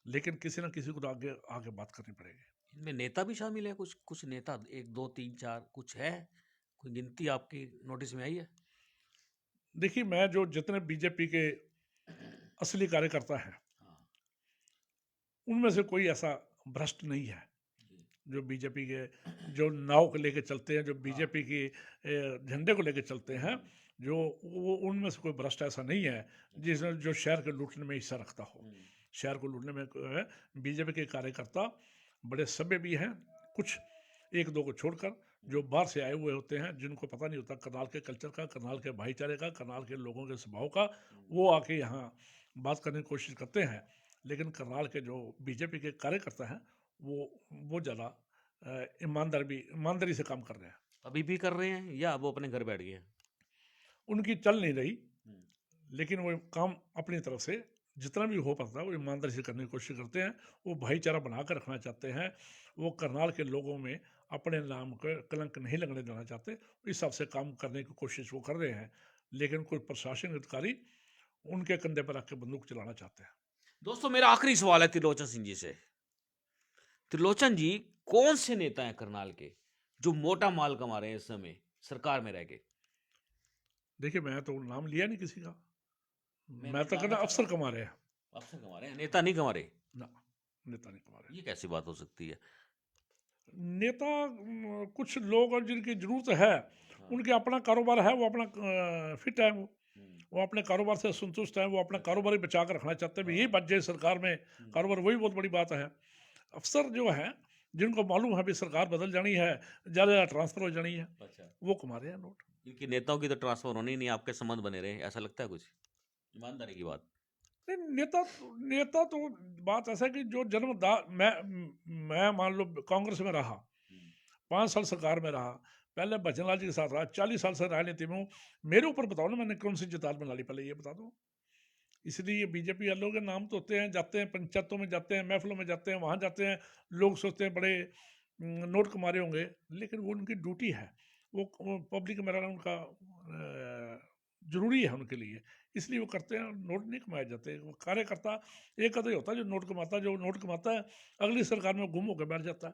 लेकिन किसी ना किसी को तो आगे आगे बात करनी पड़ेगी। इनमें नेता भी शामिल है, कुछ कुछ नेता, 1 2 3 4 कुछ है? कोई गिनती आपकी नोटिस में आई है? देखिए, मैं जो जितने बीजेपी के असली कार्यकर्ता हैं, हाँ। उनमें से कोई ऐसा भ्रष्ट नहीं है जी। जो बीजेपी के जो नाव को लेके चलते हैं, जो हाँ। बीजेपी की झंडे को लेके चलते हैं, जो वो उनमें से कोई भ्रष्ट ऐसा नहीं है जिसने जो शहर के लूटने में हिस्सा रखता हो। शहर को लूटने में बीजेपी के कार्यकर्ता बड़े सभ्य भी हैं, कुछ एक दो को छोड़कर जो बाहर से आए हुए होते हैं, जिनको पता नहीं होता करनाल के कल्चर का, करनाल के भाईचारे का, करनाल के लोगों के स्वभाव का, वो आके यहाँ बात करने की कोशिश करते हैं। लेकिन करनाल के जो बीजेपी के कार्यकर्ता हैं, वो ज़्यादा ईमानदारी से काम कर रहे हैं। अभी भी कर रहे हैं या वो अपने घर बैठ गए हैं? उनकी चल नहीं रही, लेकिन वो काम अपनी तरफ से जितना भी हो पाता है वो ईमानदारी से करने की कोशिश करते हैं। वो भाईचारा बना कर रखना चाहते हैं। वो करनाल के लोगों में अपने नाम का कलंक नहीं लगने देना चाहते। इस हिसाब से काम करने की कोशिश वो कर रहे हैं, लेकिन कोई प्रशासनिक अधिकारी उनके कंधे पर रख के बंदूक चलाना चाहते हैं। दोस्तों, मेरा आखिरी सवाल है त्रिलोचन सिंह जी से। त्रिलोचन जी, कौन से नेता हैं करनाल के जो मोटा माल कमा रहे हैं इस समय सरकार में रह के? देखिए, मैं तो नाम लिया नहीं किसी का, मैं मैं तो जानना कहना चाह रहा अफसर हूँ। कमा रहे हैं। अफसर कमा रहे हैं, नेता नहीं कमा रहे? ना, नेता नहीं कमा रहे। ये कैसी बात हो सकती है? नेता कुछ लोग और जिनकी जरूरत है, उनके अपना कारोबार है, वो अपना फिट है, वो अपने कारोबार से संतुष्ट है, वो अपना कारोबार ही बचा कर रखना चाहते हैं। यही बच जाए सरकार में कारोबार, वही बहुत बड़ी बात है। अफसर जो है, जिनको मालूम है भी सरकार बदल जानी है, ज़्यादा ट्रांसफर हो जानी है, अच्छा। वो कमा रहे हैं नोट। क्योंकि नेताओं की तो ट्रांसफर होनी ही नहीं, आपके संबंध बने रहे, ऐसा लगता है कुछ? ईमानदारी की बात। नहीं, नेता तो बात ऐसा है कि जो मैं मान लो कांग्रेस में रहा, 5 साल सरकार में रहा, पहले बचन लाल जी के साथ रहा, 40 साल से राजनीति में हूँ। मेरे ऊपर बताओ ना, मैंने कौन सी जितात बना ली, पहले ये बता दो। इसलिए ये बीजेपी वालों के नाम तो होते हैं, जाते हैं पंचायतों में, जाते हैं महफिलों में, जाते हैं वहाँ जाते हैं, लोग सोचते हैं बड़े नोट कमारे होंगे, लेकिन वो उनकी ड्यूटी है। वो पब्लिक में रहना उनका जरूरी है उनके लिए, इसलिए वो करते हैं। नोट नहीं कमाए जाते। वो कार्यकर्ता एक आधा ही होता है जो नोट कमाता है। जो नोट कमाता है अगली सरकार में गुम होकर बैठ जाता है,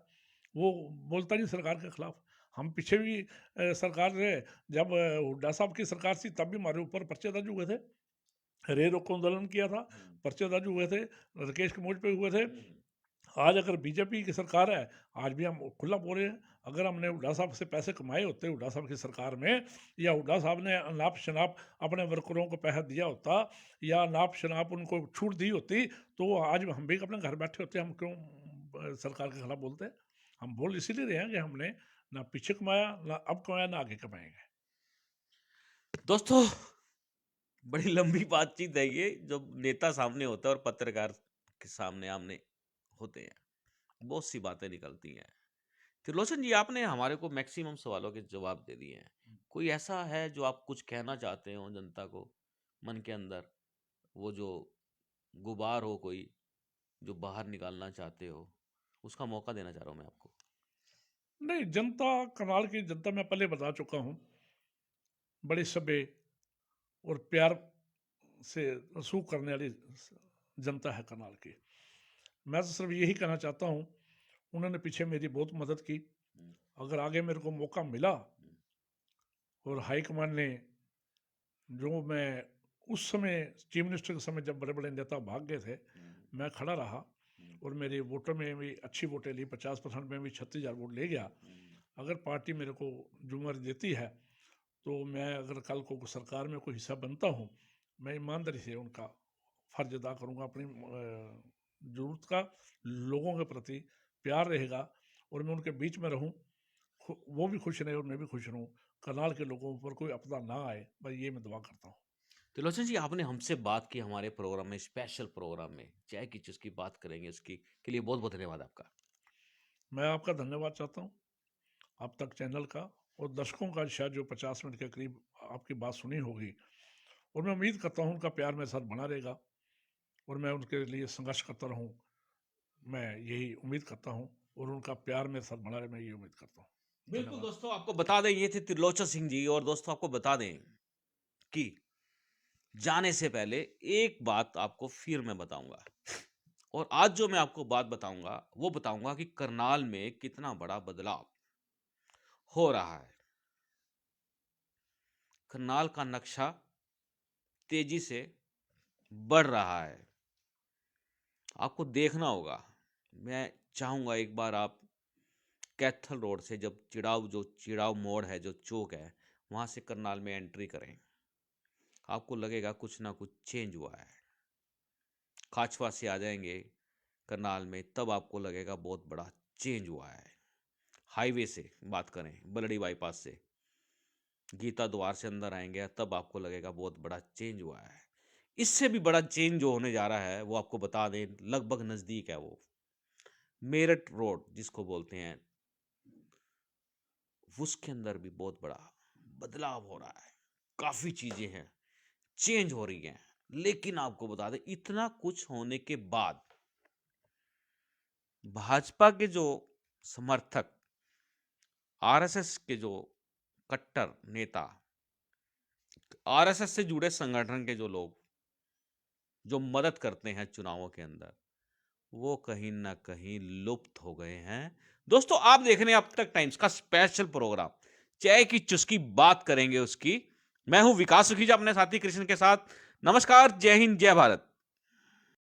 वो बोलता नहीं सरकार के खिलाफ। हम पीछे भी सरकार रहे, जब हुड्डा साहब की सरकार थी तब भी हमारे ऊपर पर्चे दर्ज हुए थे, रेल रोको आंदोलन किया था, पर्चे दर्ज हुए थे, राकेश कमोज पे हुए थे। आज अगर बीजेपी की सरकार है, आज भी हम खुला बोल रहे हैं, अगर हमने हुड्डा साहब से पैसे कमाए होते हुड्डा साहब की सरकार में, या हुड्डा साहब ने नाप शनाप अपने वर्करों को पैसा दिया होता, या नाप शनाप उनको छूट दी होती, तो आज हम भी अपने घर बैठे होते। हम क्यों सरकार के खिलाफ बोलते हैं? हम बोल इसीलिए रहे हैं कि हमने ना पीछे कमाया, ना अब कमाया, ना आगे कमाएंगे। दोस्तों, बड़ी लंबी बातचीत है ये, जब नेता सामने होता है और पत्रकार के सामने आमने होते हैं, बहुत सी बातें निकलती हैं। त्रिलोचन जी, आपने हमारे को मैक्सिमम सवालों के जवाब दे दिए हैं। कोई ऐसा है जो आप कुछ कहना चाहते हो जनता को, मन के अंदर, वो जो गुबार हो कोई, जो बाहर निकालना चाहते हो, उसका मौका देना चाह रहा हूँ मैं आपको। नहीं, जनता, करनाल की जनता मैं पहले बता चुका हूँ, बड़े सभ्य और प्यार से रसूख करने वाली जनता है करनाल की। मैं तो सिर्फ यही कहना चाहता हूँ, उन्होंने पीछे मेरी बहुत मदद की। अगर आगे मेरे को मौका मिला और हाईकमान ने, जो मैं उस समय चीफ मिनिस्टर के समय जब बड़े बड़े नेता भाग गए थे, मैं खड़ा रहा और मेरे वोटर में भी अच्छी वोटें ली, 50% में भी 36,000 वोट ले गया। अगर पार्टी मेरे को जुम्मेदारी देती है, तो मैं अगर कल को सरकार में कोई हिस्सा बनता हूँ, मैं ईमानदारी से उनका फ़र्ज अदा करूँगा। अपनी ज़रूरत का लोगों के प्रति प्यार रहेगा और मैं उनके बीच में रहूँ, वो भी खुश रहे और मैं भी खुश रहूँ। करनाल के लोगों पर कोई आपदा ना आए, बस ये मैं दुआ करता हूँ। त्रिलोचन जी, आपने हमसे बात की हमारे प्रोग्राम में, स्पेशल प्रोग्राम में, चाय की चुस्की बात करेंगे उसकी के लिए बहुत बहुत धन्यवाद आपका। मैं आपका धन्यवाद चाहता हूँ, आप तक चैनल का और दर्शकों का, शायद जो 50 मिनट के करीब आपकी बात सुनी होगी, और मैं उम्मीद करता हूँ उनका प्यार मेरे साथ बना रहेगा और मैं उनके लिए संघर्ष करता रहूँ। मैं यही उम्मीद करता हूँ और उनका प्यार मेरे साथ बना रहे, मैं यही उम्मीद करता हूँ। बिल्कुल धन्यवाद। दोस्तों, आपको बता दें ये थे त्रिलोचन सिंह जी। और दोस्तों, आपको बता दें कि जाने से पहले एक बात आपको फिर मैं बताऊंगा, और आज जो मैं आपको बात बताऊंगा वो बताऊंगा कि करनाल में कितना बड़ा बदलाव हो रहा है। करनाल का नक्शा तेजी से बढ़ रहा है, आपको देखना होगा। मैं चाहूंगा एक बार आप कैथल रोड से जब चिड़ाव मोड़ है, जो चौक है, वहां से करनाल में एंट्री करें, आपको लगेगा कुछ ना कुछ चेंज हुआ है। खाचवा से आ जाएंगे करनाल में, तब आपको लगेगा बहुत बड़ा चेंज हुआ है। हाईवे से बात करें, बलड़ी बाईपास से गीता द्वार से अंदर आएंगे, तब आपको लगेगा बहुत बड़ा चेंज हुआ है। इससे भी बड़ा चेंज जो होने जा रहा है वो आपको बता दें, लगभग नजदीक है। वो मेरठ रोड जिसको बोलते हैं, उसके अंदर भी बहुत बड़ा बदलाव हो रहा है। काफी चीजें हैं, चेंज हो रही हैं। लेकिन आपको बता दें, इतना कुछ होने के बाद भाजपा के जो समर्थक, आरएसएस के जो कट्टर नेता, आरएसएस से जुड़े संगठन के जो लोग जो मदद करते हैं चुनावों के अंदर, वो कहीं ना कहीं लुप्त हो गए हैं। दोस्तों, आप देख रहे हैं अब तक टाइम्स का स्पेशल प्रोग्राम चाय की चुस्की, बात करेंगे उसकी। मैं हूं विकास सुखीजा अपने साथी कृष्ण के साथ। नमस्कार, जय हिंद, जय भारत।